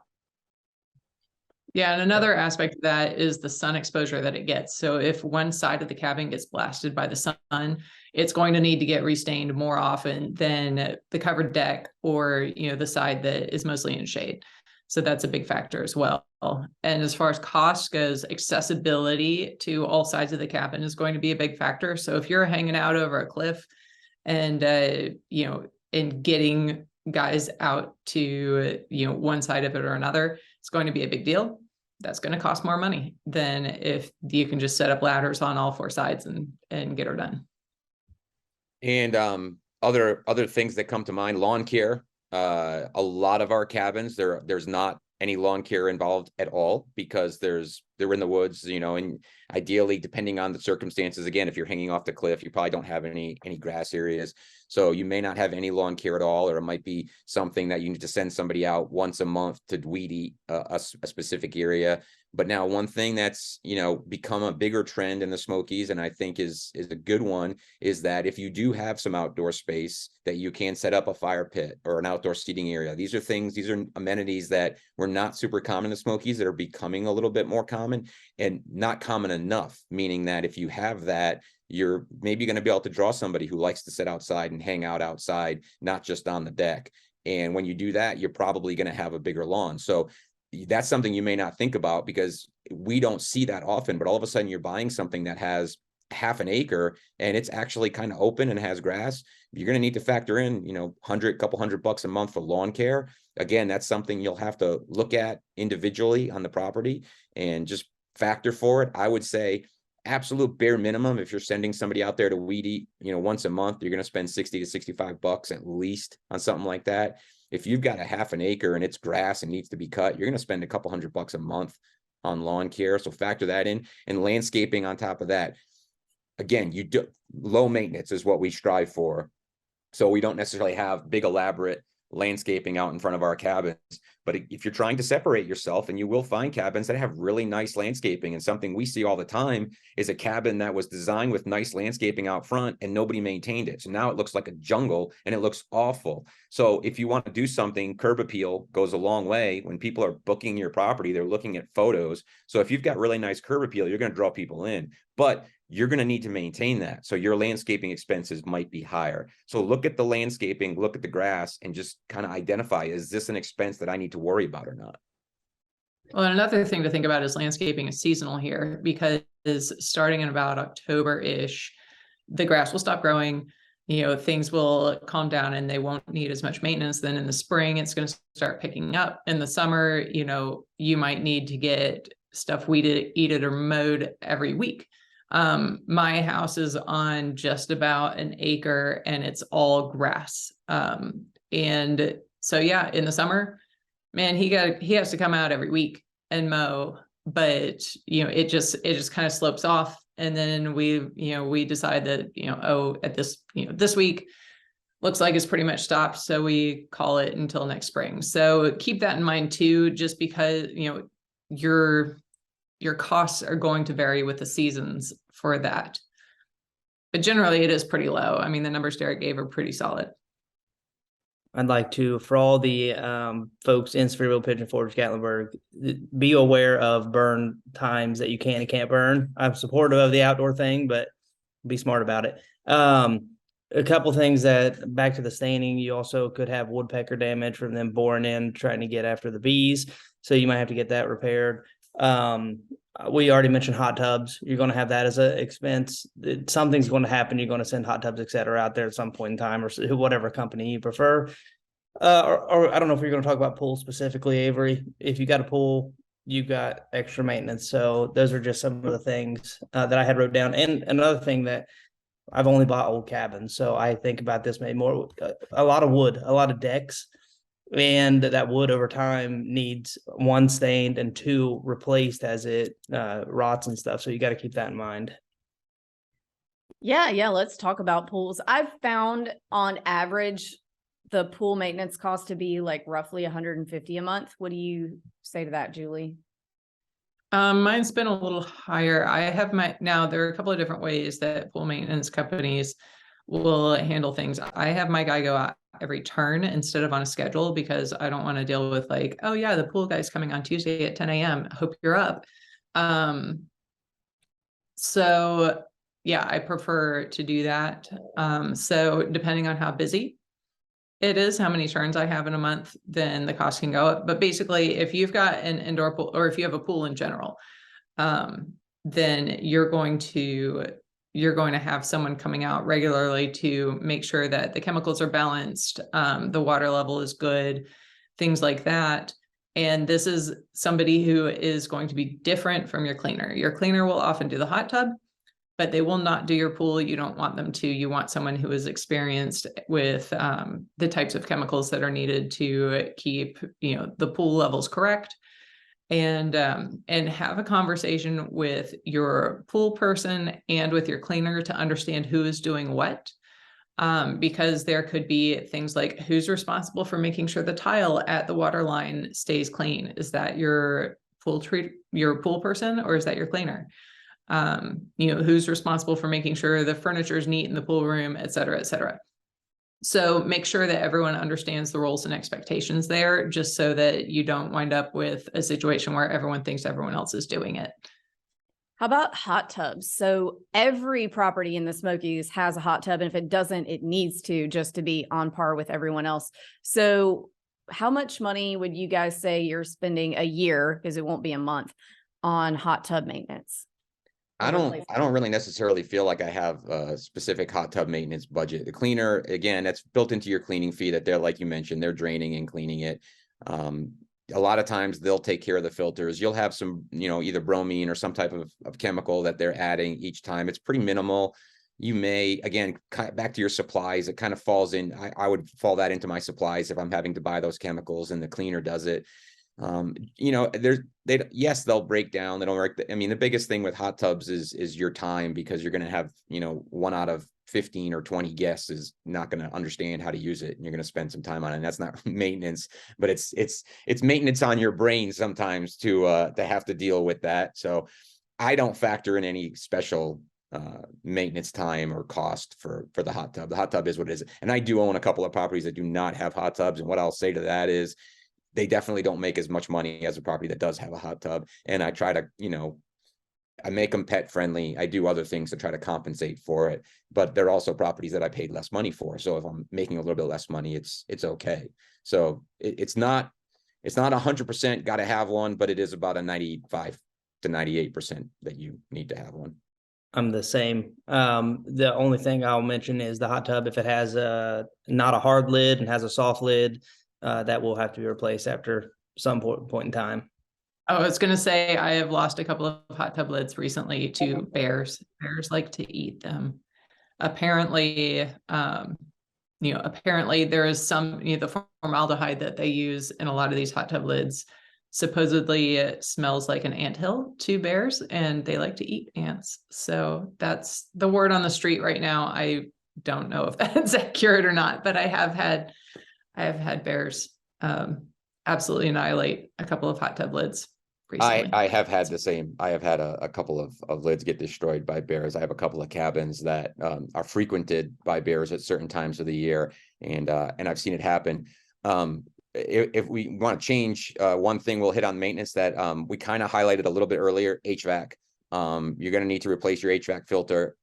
Yeah, and another aspect of that is the sun exposure that it gets. So if one side of the cabin gets blasted by the sun, it's going to need to get restained more often than the covered deck or, the side that is mostly in shade. So that's a big factor as well. And as far as cost goes, accessibility to all sides of the cabin is going to be a big factor. So if you're hanging out over a cliff and, and getting guys out to, one side of it or another, it's going to be a big deal. That's going to cost more money than if you can just set up ladders on all 4 sides and get her done. And other things that come to mind, lawn care. A lot of our cabins, there's not any lawn care involved at all because they're in the woods, and ideally, depending on the circumstances, again, if you're hanging off the cliff, you probably don't have any grass areas. So you may not have any lawn care at all, or it might be something that you need to send somebody out once a month to weed eat a specific area. But now one thing that's, become a bigger trend in the Smokies, and I think is a good one, is that if you do have some outdoor space, that you can set up a fire pit or an outdoor seating area. These are amenities that were not super common in the Smokies that are becoming a little bit more common, and not common enough, meaning that if you have that, you're maybe going to be able to draw somebody who likes to sit outside and hang out outside, not just on the deck. And when you do that, you're probably going to have a bigger lawn. So that's something you may not think about because we don't see that often, but all of a sudden you're buying something that has half an acre and it's actually kind of open and has grass. You're going to need to factor in, couple $100 a month for lawn care. Again, that's something you'll have to look at individually on the property and just factor for it. I would say absolute bare minimum, if you're sending somebody out there to weed eat, once a month, you're going to spend $60 to $65 at least on something like that. If you've got a half an acre and it's grass and needs to be cut, you're going to spend a couple $100 a month on lawn care. So factor that in, and landscaping on top of that. Again, low maintenance is what we strive for. So we don't necessarily have big elaborate landscaping out in front of our cabins, but if you're trying to separate yourself, and you will find cabins that have really nice landscaping, and something we see all the time is a cabin that was designed with nice landscaping out front and nobody maintained it. So now it looks like a jungle and it looks awful. So if you want to do something, curb appeal goes a long way. When people are booking your property, they're looking at photos. So if you've got really nice curb appeal, you're going to draw people in, but you're going to need to maintain that. So your landscaping expenses might be higher. So look at the landscaping, look at the grass, and just kind of identify, is this an expense that I need to worry about or not? Well, another thing to think about is landscaping is seasonal here, because starting in about October-ish, the grass will stop growing, things will calm down and they won't need as much maintenance. Then in the spring, it's going to start picking up. In the summer, you might need to get stuff weeded or mowed every week. My house is on just about an acre and it's all grass. And so, yeah, in the summer, man, he has to come out every week and mow, but it just kind of slopes off. And then we decide that, at this week looks like it's pretty much stopped. So we call it until next spring. So keep that in mind too, just because, your costs are going to vary with the seasons for that. But generally it is pretty low. I mean, the numbers Derek gave are pretty solid. I'd like to, for all the folks in Sevierville, Pigeon Forge, Gatlinburg, be aware of burn times that you can and can't burn. I'm supportive of the outdoor thing, but be smart about it. a couple things that back to the staining, you also could have woodpecker damage from them boring in, trying to get after the bees. So you might have to get that repaired. We already mentioned hot tubs. You're going to have that as an expense. Something's going to happen. You're going to send hot tubs, et cetera, out there at some point in time, or whatever company you prefer. Or I don't know if you're going to talk about pools specifically, Avery. If you got a pool, you got extra maintenance. So those are just some of the things that I had wrote down. And another thing that I've only bought old cabins, so I think about this maybe more. A lot of wood, a lot of decks, and that wood over time needs one stained and two replaced as it rots and stuff. So you got to keep that in mind. Yeah, let's talk about pools. I've found on average the pool maintenance cost to be like roughly $150 a month. What do you say to that, Julie? Mine's been a little higher. Now there are a couple of different ways that pool maintenance companies will handle things. I have my guy go out every turn instead of on a schedule, because I don't want to deal with like, oh yeah, the pool guy's coming on Tuesday at 10 a.m. Hope you're up. So yeah, I prefer to do that. So depending on how busy it is, how many turns I have in a month, then the cost can go up. But basically, if you've got an indoor pool, or if you have a pool in general, then you're going to have someone coming out regularly to make sure that the chemicals are balanced, the water level is good, things like that. And this is somebody who is going to be different from your cleaner. Your cleaner will often do the hot tub, but they will not do your pool. You don't want them to. You want someone who is experienced with the types of chemicals that are needed to keep, the pool levels correct, and have a conversation with your pool person and with your cleaner to understand who is doing what. Because there could be things like, who's responsible for making sure the tile at the water line stays clean? Is that your pool person, or is that your cleaner? Who's responsible for making sure the furniture is neat in the pool room, et cetera, et cetera. So make sure that everyone understands the roles and expectations there, just so that you don't wind up with a situation where everyone thinks everyone else is doing it. How about hot tubs? So every property in the Smokies has a hot tub, and if it doesn't, it needs to, just to be on par with everyone else. So how much money would you guys say you're spending a year, because it won't be a month, on hot tub maintenance? I don't really necessarily feel like I have a specific hot tub maintenance budget. The cleaner, again, that's built into your cleaning fee, that they're, like you mentioned, they're draining and cleaning it. A lot of times they'll take care of the filters. You'll have some, either bromine or some type of chemical that they're adding each time. It's pretty minimal. You may, again, back to your supplies, it kind of falls in. I would fall that into my supplies if I'm having to buy those chemicals and the cleaner does it. Yes, they'll break down. They don't work. The biggest thing with hot tubs is your time, because you're going to have, 1 out of 15 or 20 guests is not going to understand how to use it, and you're going to spend some time on it. And that's not maintenance, but it's maintenance on your brain sometimes to have to deal with that. So I don't factor in any special maintenance time or cost for the hot tub. The hot tub is what it is. And I do own a couple of properties that do not have hot tubs. And what I'll say to that is, they definitely don't make as much money as a property that does have a hot tub. And I try to, I make them pet friendly. I do other things to try to compensate for it, but they're also properties that I paid less money for. So if I'm making a little bit less money, it's okay. So it's not 100% got to have one, but it is about a 95 to 98% that you need to have one. I'm the same. The only thing I'll mention is the hot tub, if it has not a hard lid and has a soft lid, that will have to be replaced after some point in time. I was going to say, I have lost a couple of hot tub lids recently to bears. Bears like to eat them. Apparently, apparently there is some, the formaldehyde that they use in a lot of these hot tub lids supposedly it smells like an anthill to bears, and they like to eat ants. So that's the word on the street right now. I don't know if that's accurate or not, but I have had bears absolutely annihilate a couple of hot tub lids recently. I have had the same. I have had a couple of lids get destroyed by bears. I have a couple of cabins that are frequented by bears at certain times of the year, and I've seen it happen. If we want to change one thing, we'll hit on maintenance that we kind of highlighted a little bit earlier. HVAC. You're going to need to replace your HVAC filter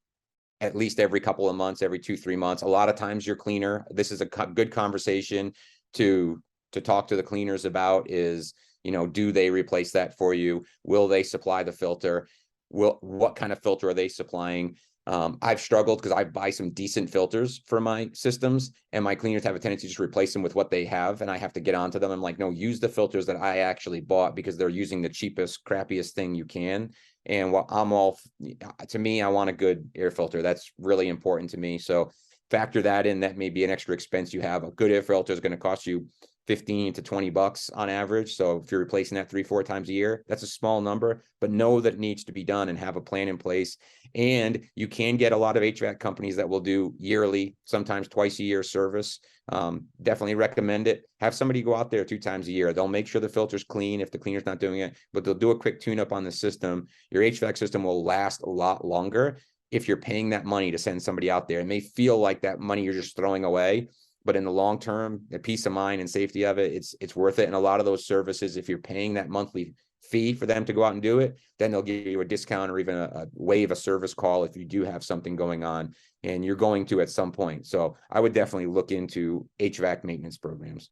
at least every couple of months, every 2-3 months. A lot of times your cleaner, this is a good conversation to talk to the cleaners about is, you know, do they replace that for you? Will they supply the filter? What kind of filter are they supplying? I've struggled because I buy some decent filters for my systems, and my cleaners have a tendency to just replace them with what they have, and I have to get onto them. I'm like, no, use the filters that I actually bought, because they're using the cheapest, crappiest thing you can. And what to me, I want a good air filter. That's really important to me. So factor that in. That may be an extra expense you have. A good air filter is going to cost you $15 to $20 on average. So if you're replacing that 3-4 times a year, that's a small number, but know that it needs to be done and have a plan in place. And you can get a lot of HVAC companies that will do yearly, sometimes twice a year service. Definitely recommend it. Have somebody go out there 2 times a year. They'll make sure the filter's clean if the cleaner's not doing it, but they'll do a quick tune up on the system. Your HVAC system will last a lot longer if you're paying that money to send somebody out there. It may feel like that money you're just throwing away, but in the long term, the peace of mind and safety of it, it's worth it. And a lot of those services, if you're paying that monthly fee for them to go out and do it, then they'll give you a discount or even a waive a service call if you do have something going on, and you're going to at some point. So I would definitely look into HVAC maintenance programs.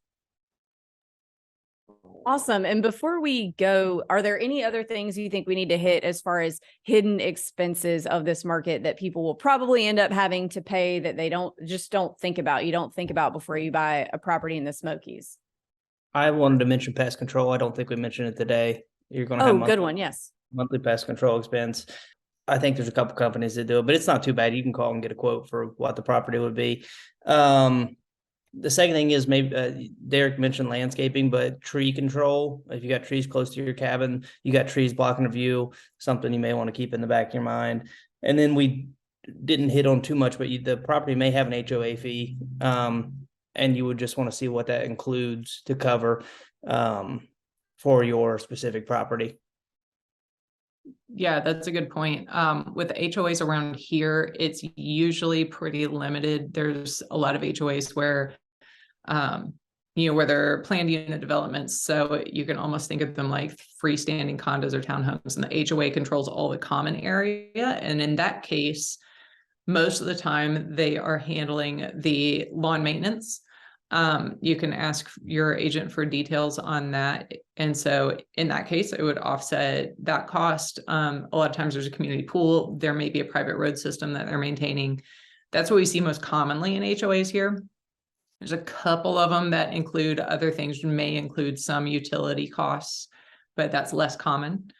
Awesome. And before we go, are there any other things you think we need to hit as far as hidden expenses of this market that people will probably end up having to pay that they don't think about? You don't think about before you buy a property in the Smokies. I wanted to mention pest control. I don't think we mentioned it today. You're going to have good one. Yes. monthly pest control expense. I think there's a couple companies that do it, but it's not too bad. You can call and get a quote for what the property would be. The second thing is maybe Derek mentioned landscaping, but tree control. If you got trees close to your cabin, you got trees blocking the view, something you may want to keep in the back of your mind. And then we didn't hit on too much, but the property may have an HOA fee, and you would just want to see what that includes to cover for your specific property. Yeah, that's a good point. With HOAs around here, it's usually pretty limited. There's a lot of HOAs where, where they're planned unit developments. So you can almost think of them like freestanding condos or townhomes, and the HOA controls all the common area. And in that case, most of the time they are handling the lawn maintenance. You can ask your agent for details on that. And so in that case, it would offset that cost. A lot of times there's a community pool. There may be a private road system that they're maintaining. That's what we see most commonly in HOAs here. There's a couple of them that include other things, may include some utility costs, but that's less common.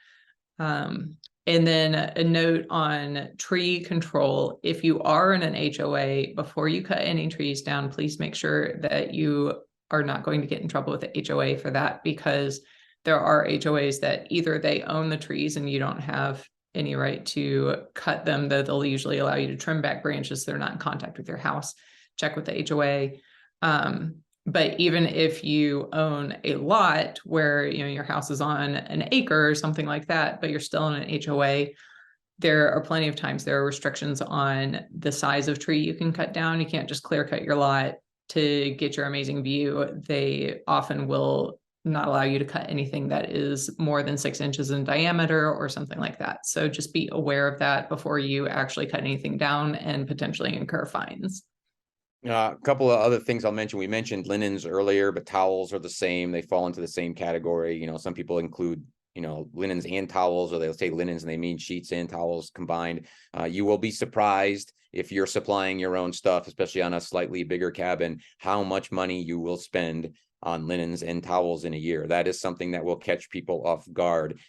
And then a note on tree control. If you are in an HOA, before you cut any trees down, please make sure that you are not going to get in trouble with the HOA for that, because there are HOAs that either they own the trees and you don't have any right to cut them, though they'll usually allow you to trim back branches so they're not in contact with your house. Check with the HOA. But even if you own a lot where, your house is on an acre or something like that, but you're still in an HOA, there are plenty of times there are restrictions on the size of tree you can cut down. You can't just clear cut your lot to get your amazing view. They often will not allow you to cut anything that is more than 6 inches in diameter or something like that. So just be aware of that before you actually cut anything down and potentially incur fines. A couple of other things I'll mention. We mentioned linens earlier, but towels are the same. They fall into the same category. Some people include, linens and towels, or they'll say linens and they mean sheets and towels combined. You will be surprised if you're supplying your own stuff, especially on a slightly bigger cabin, how much money you will spend on linens and towels in a year. That is something that will catch people off guard.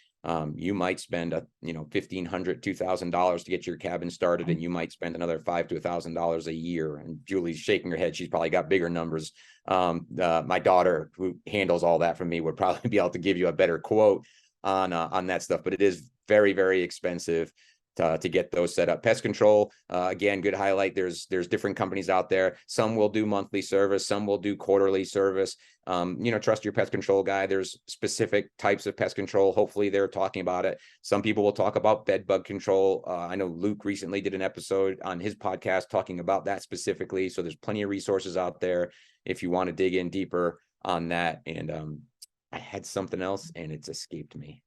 You might spend $1,500, $2,000 to get your cabin started, and you might spend another $500 to $1,000 a year. And Julie's shaking her head. She's probably got bigger numbers. My daughter, who handles all that for me, would probably be able to give you a better quote on that stuff. But it is very, very expensive to get those set up. Pest control, again, good highlight. There's different companies out there. Some will do monthly service, some will do quarterly service. Trust your pest control guy. There's specific types of pest control. Hopefully they're talking about it. Some people will talk about bed bug control. I know Luke recently did an episode on his podcast talking about that specifically. So there's plenty of resources out there if you want to dig in deeper on that. And I had something else and it's escaped me.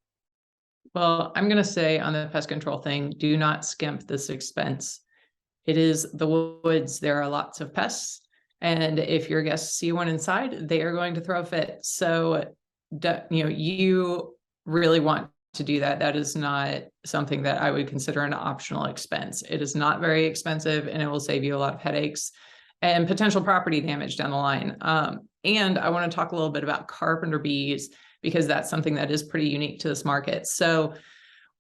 Well, I'm going to say on the pest control thing, do not skimp this expense. It is the woods. There are lots of pests. And if your guests see one inside, they are going to throw a fit. So, you really want to do that. That is not something that I would consider an optional expense. It is not very expensive, and it will save you a lot of headaches and potential property damage down the line. And I want to talk a little bit about carpenter bees, because that's something that is pretty unique to this market. So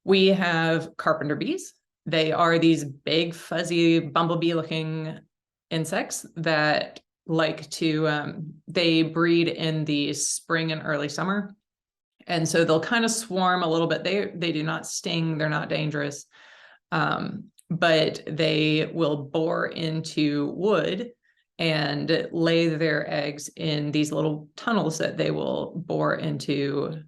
we have carpenter bees. They are these big, fuzzy, bumblebee-looking insects that like to, they breed in the spring and early summer. And so they'll kind of swarm a little bit. They do not sting. They're not dangerous. But they will bore into wood and lay their eggs in these little tunnels that they will bore into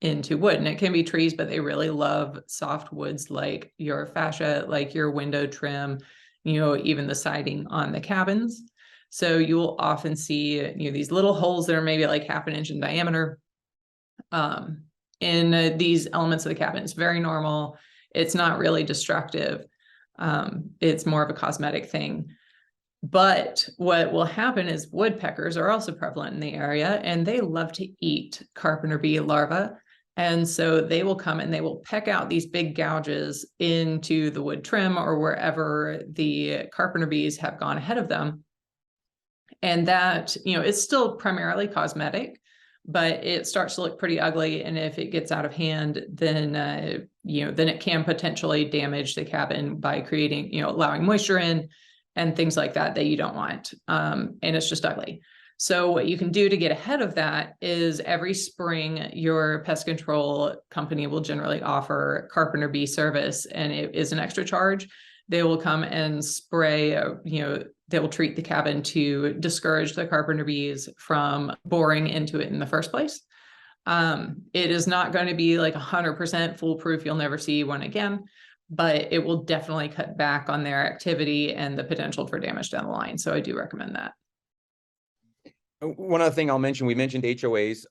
wood. And it can be trees, but they really love soft woods like your fascia, like your window trim, even the siding on the cabins. So you will often see, these little holes that are maybe like 1/2 inch in diameter in these elements of the cabin. It's very normal. It's not really destructive. It's more of a cosmetic thing. But what will happen is woodpeckers are also prevalent in the area, and they love to eat carpenter bee larvae. And so they will come and they will peck out these big gouges into the wood trim or wherever the carpenter bees have gone ahead of them. And that, it's still primarily cosmetic, but it starts to look pretty ugly. And if it gets out of hand, then, then it can potentially damage the cabin by creating, allowing moisture in and things like that you don't want. And it's just ugly. So what you can do to get ahead of that is every spring, your pest control company will generally offer carpenter bee service, and it is an extra charge. They will come and spray, they will treat the cabin to discourage the carpenter bees from boring into it in the first place. It is not going to be like 100% foolproof. You'll never see one again, but it will definitely cut back on their activity and the potential for damage down the line. So I do recommend that. One other thing I'll mention, we mentioned HOAs,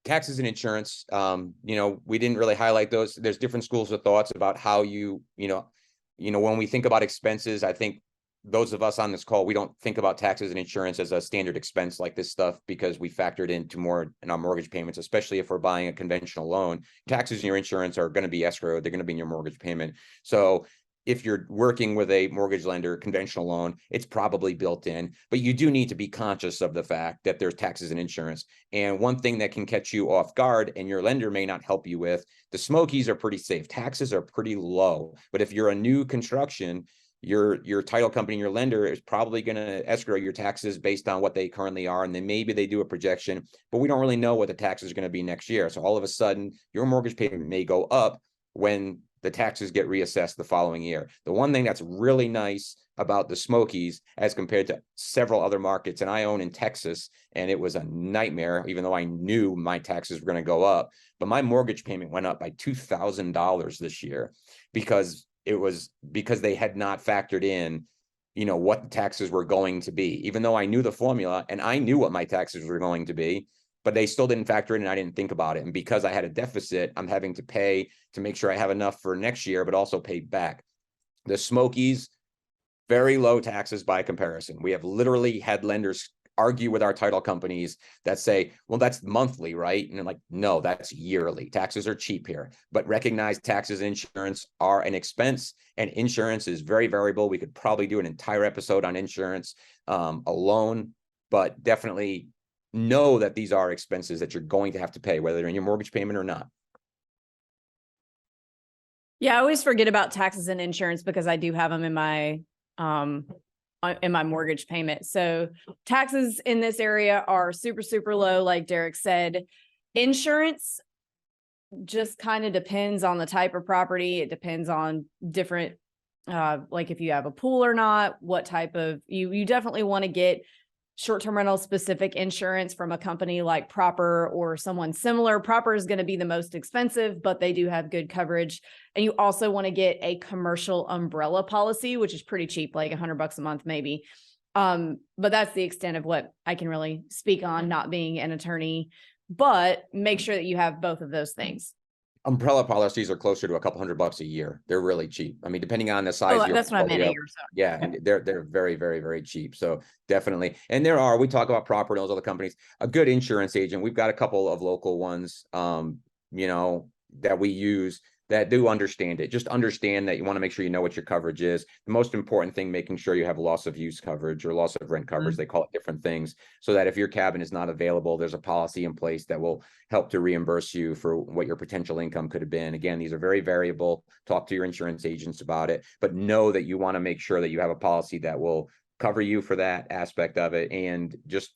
taxes and insurance. We didn't really highlight those. There's different schools of thoughts about how when we think about expenses. I think those of us on this call, we don't think about taxes and insurance as a standard expense like this stuff, because we factored into more in our mortgage payments, especially if we're buying a conventional loan. Taxes and your insurance are going to be escrowed. They're going to be in your mortgage payment. So if you're working with a mortgage lender, conventional loan, it's probably built in, but you do need to be conscious of the fact that there's taxes and insurance. And one thing that can catch you off guard, and your lender may not help you with, the Smokies are pretty safe. Taxes are pretty low, but if you're a new construction, your title company, your lender is probably going to escrow your taxes based on what they currently are. And then maybe they do a projection, but we don't really know what the taxes are going to be next year. So all of a sudden your mortgage payment may go up when the taxes get reassessed the following year. The one thing that's really nice about the Smokies as compared to several other markets, and I own in Texas, and it was a nightmare, even though I knew my taxes were going to go up, but my mortgage payment went up by $2,000 this year because they had not factored in, what the taxes were going to be, even though I knew the formula and I knew what my taxes were going to be, but they still didn't factor in and I didn't think about it. And because I had a deficit, I'm having to pay to make sure I have enough for next year, but also pay back. The Smokies, very low taxes by comparison. We have literally had lenders argue with our title companies that say, well, that's monthly, right? And they're like, no, that's yearly. Taxes are cheap here, but recognize taxes and insurance are an expense, and insurance is very variable. We could probably do an entire episode on insurance alone, but definitely know that these are expenses that you're going to have to pay, whether they're in your mortgage payment or not. Yeah, I always forget about taxes and insurance because I do have them in my mortgage payment. So taxes in this area are super, super low. Like Derek said, insurance just kind of depends on the type of property. It depends on different, like if you have a pool or not, what type of, you definitely want to get short-term rental specific insurance from a company like Proper or someone similar. Proper is going to be the most expensive, but they do have good coverage. And you also want to get a commercial umbrella policy, which is pretty cheap, like $100 a month, maybe. But that's the extent of what I can really speak on, not being an attorney, but make sure that you have both of those things. Umbrella policies are closer to a couple $100 a year. They're really cheap. I mean, depending on the size Oh, of your that's what I meant, a portfolio. year. So Yeah, and they're very, very, very cheap. So definitely. And we talk about property, those other companies, a good insurance agent. We've got a couple of local ones, that we use that do understand it. Just understand that you want to make sure you know what your coverage is. The most important thing, making sure you have loss of use coverage or loss of rent coverage. They call it different things, so that if your cabin is not available, there's a policy in place that will help to reimburse you for what your potential income could have been. Again, these are very variable. Talk to your insurance agents about it, but know that you want to make sure that you have a policy that will cover you for that aspect of it, and just,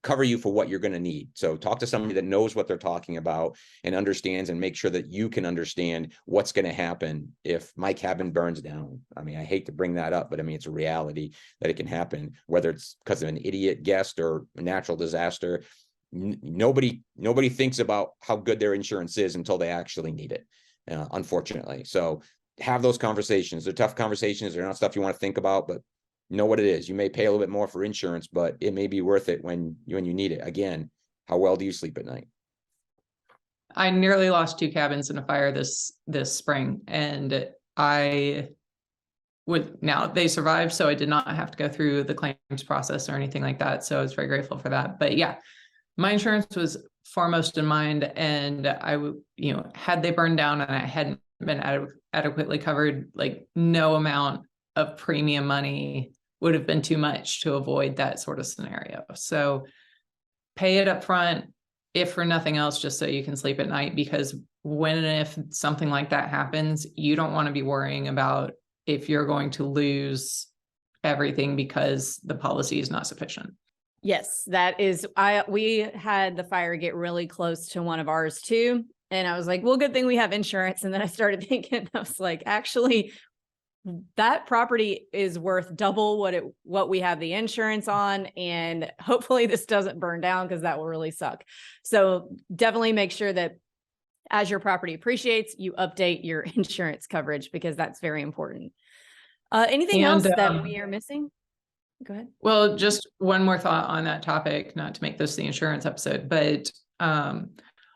cover you for what you're going to need. So talk to somebody that knows what they're talking about and understands, and make sure that you can understand what's going to happen if my cabin burns down. I mean, I hate to bring that up, but I mean, it's a reality that it can happen, whether it's because of an idiot guest or a natural disaster. Nobody thinks about how good their insurance is until they actually need it, unfortunately. So have those conversations. They're tough conversations. They're not stuff you want to think about, but know what it is. You may pay a little bit more for insurance, but it may be worth it when you need it. Again, how well do you sleep at night? I nearly lost 2 cabins in a fire this spring, and now they survived, so I did not have to go through the claims process or anything like that. So I was very grateful for that. But yeah, my insurance was foremost in mind, and had they burned down and I hadn't been adequately covered, like no amount of premium money would have been too much to avoid that sort of scenario. So pay it up front, if for nothing else, just so you can sleep at night, because when and if something like that happens, you don't want to be worrying about if you're going to lose everything because the policy is not sufficient. yes, that is, we had the fire get really close to one of ours too. And I was like, well, good thing we have insurance. And then I started thinking, I was like, actually, that property is worth double what we have the insurance on. And hopefully this doesn't burn down, because that will really suck. So definitely make sure that as your property appreciates, you update your insurance coverage, because that's very important. Anything else that we are missing? Go ahead. Well, just one more thought on that topic, not to make this the insurance episode, but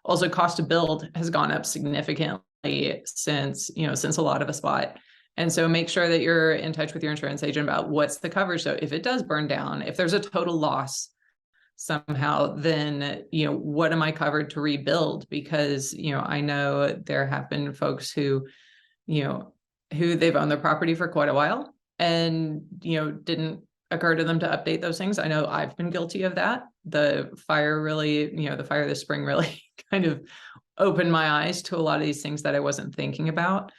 also cost to build has gone up significantly since a lot of us bought. And so make sure that you're in touch with your insurance agent about what's the coverage. So if it does burn down, if there's a total loss somehow, then, what am I covered to rebuild? Because, I know there have been folks who they've owned their property for quite a while and, didn't occur to them to update those things. I know I've been guilty of that. The fire this spring really kind of opened my eyes to a lot of these things that I wasn't thinking about.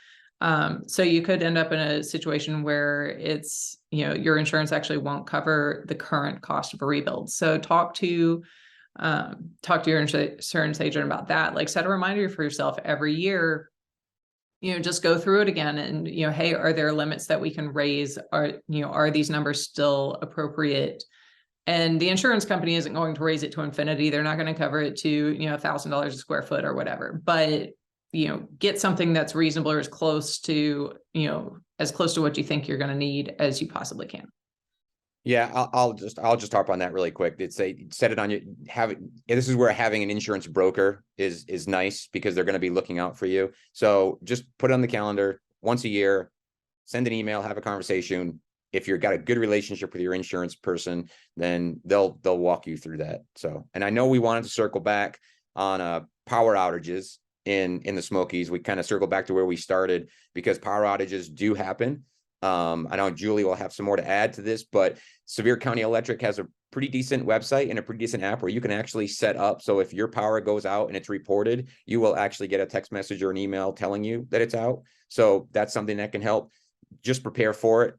So you could end up in a situation where it's, your insurance actually won't cover the current cost of a rebuild. So talk to your insurance agent about that. Like, set a reminder for yourself every year, just go through it again and, hey, are there limits that we can raise? Are these numbers still appropriate? And the insurance company isn't going to raise it to infinity. They're not going to cover it to, $1,000 a square foot or whatever, but get something that's reasonable, or as close to what you think you're going to need as you possibly can. Yeah, I'll just harp on that really quick. Set it on you. This is where having an insurance broker is nice, because they're going to be looking out for you. So just put it on the calendar once a year, send an email, have a conversation. If you've got a good relationship with your insurance person, then they'll walk you through that. So, and I know we wanted to circle back on power outages in the Smokies. We kind of circle back to where we started, because power outages do happen. I know Julie will have some more to add to this, but Sevier County Electric has a pretty decent website and a pretty decent app where you can actually set up. So if your power goes out and it's reported, you will actually get a text message or an email telling you that it's out. So that's something that can help. Just prepare for it.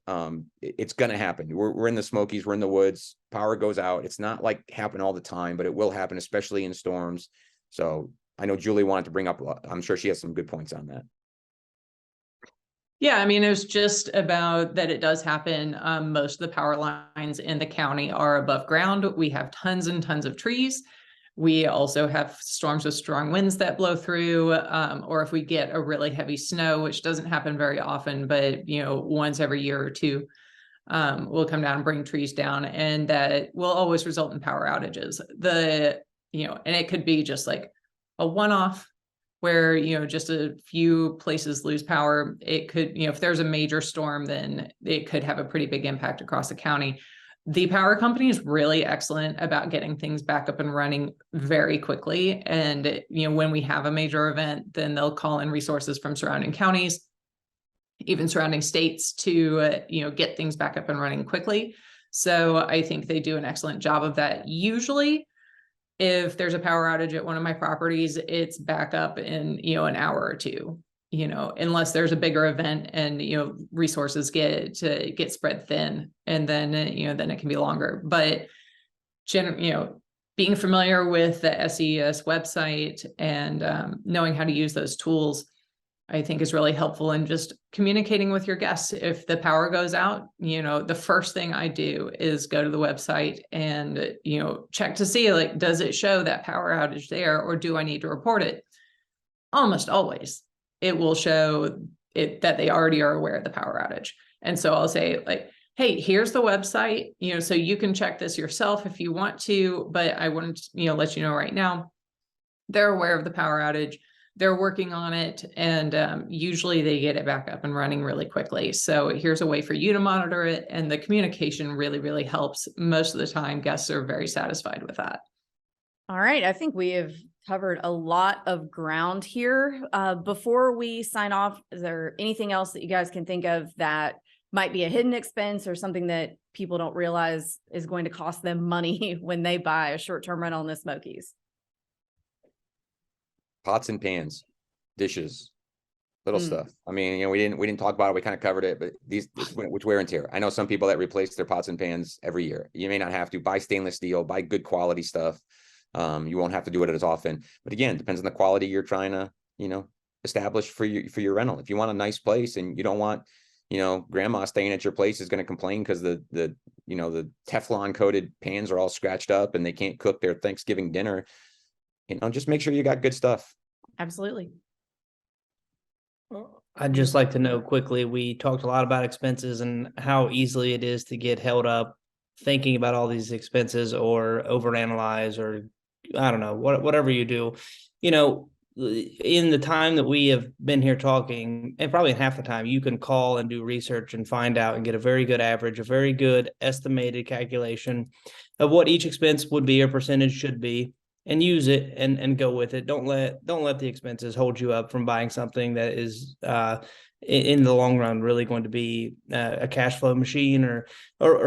It's going to happen. We're in the Smokies. We're in the woods. Power goes out. It's not like happen all the time, but it will happen, especially in storms. So I know Julie wanted to bring up, I'm sure she has some good points on that. Yeah, I mean, it was just about that it does happen. Most of the power lines in the county are above ground. We have tons and tons of trees. We also have storms with strong winds that blow through, or if we get a really heavy snow, which doesn't happen very often, but once every year or two, we'll come down and bring trees down, and that will always result in power outages. And it could be just like a one-off where, just a few places lose power. It could, if there's a major storm, then it could have a pretty big impact across the county. The power company is really excellent about getting things back up and running very quickly. And, when we have a major event, then they'll call in resources from surrounding counties, even surrounding states, to, get things back up and running quickly. So I think they do an excellent job of that. Usually, if there's a power outage at one of my properties, it's back up in, an hour or two, unless there's a bigger event and, resources get spread thin, and then, then it can be longer. But, being familiar with the SES website and knowing how to use those tools, I think is really helpful in just communicating with your guests. If the power goes out, the first thing I do is go to the website and, check to see, like, does it show that power outage there, or do I need to report it? Almost always it will show it that they already are aware of the power outage. And so I'll say, like, hey, here's the website, so you can check this yourself if you want to, but I wanted to, let you know right now, they're aware of the power outage. They're working on it, and usually they get it back up and running really quickly. So here's a way for you to monitor it, and the communication really, really helps. Most of the time, guests are very satisfied with that. All right, I think we have covered a lot of ground here. Before we sign off, is there anything else that you guys can think of that might be a hidden expense or something that people don't realize is going to cost them money when they buy a short-term rental in the Smokies? Pots and pans, dishes, little stuff. I mean, we didn't talk about it. We kind of covered it, but which wear and tear. I know some people that replace their pots and pans every year. You may not have to. Buy stainless steel, buy good quality stuff. You won't have to do it as often. But again, it depends on the quality you're trying to, establish for your rental. If you want a nice place and you don't want, grandma staying at your place is going to complain because the Teflon coated pans are all scratched up and they can't cook their Thanksgiving dinner. Just make sure you got good stuff. Absolutely. I'd just like to know quickly, we talked a lot about expenses and how easily it is to get held up thinking about all these expenses or overanalyze, or I don't know, whatever you do. In the time that we have been here talking, and probably in half the time, you can call and do research and find out and get a very good average, a very good estimated calculation of what each expense would be or percentage should be, and use it and go with it. Don't let the expenses hold you up from buying something that is in the long run really going to be a cash flow machine or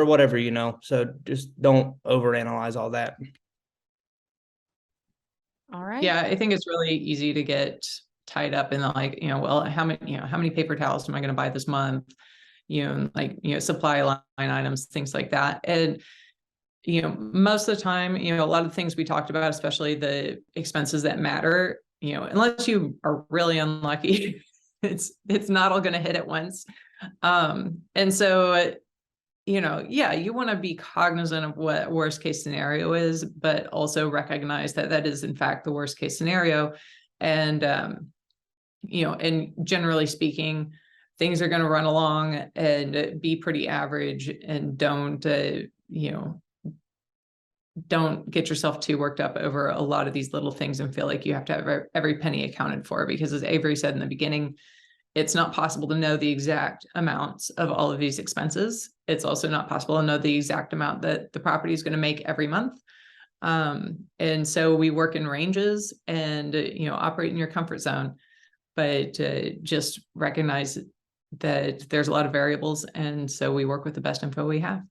whatever, So just don't overanalyze all that. All right. Yeah, I think it's really easy to get tied up in well, how many paper towels am I going to buy this month? Supply line items, things like that. And most of the time, a lot of the things we talked about, especially the expenses that matter, unless you are really unlucky, it's not all going to hit at once. And so, you want to be cognizant of what worst case scenario is, but also recognize that that is in fact the worst case scenario. And, and generally speaking, things are going to run along and be pretty average, and don't get yourself too worked up over a lot of these little things and feel like you have to have every penny accounted for, because as Avery said in the beginning, it's not possible to know the exact amounts of all of these expenses. It's also not possible to know the exact amount that the property is going to make every month. And so we work in ranges and, operate in your comfort zone, but just recognize that there's a lot of variables. And so we work with the best info we have.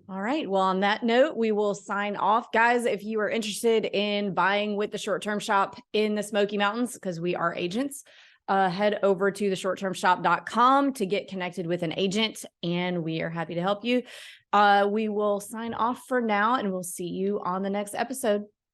All right. Well, on that note, we will sign off. Guys, if you are interested in buying with the short-term shop in the Smoky Mountains, because we are agents, head over to theshorttermshop.com to get connected with an agent, and we are happy to help you. We will sign off for now, and we'll see you on the next episode.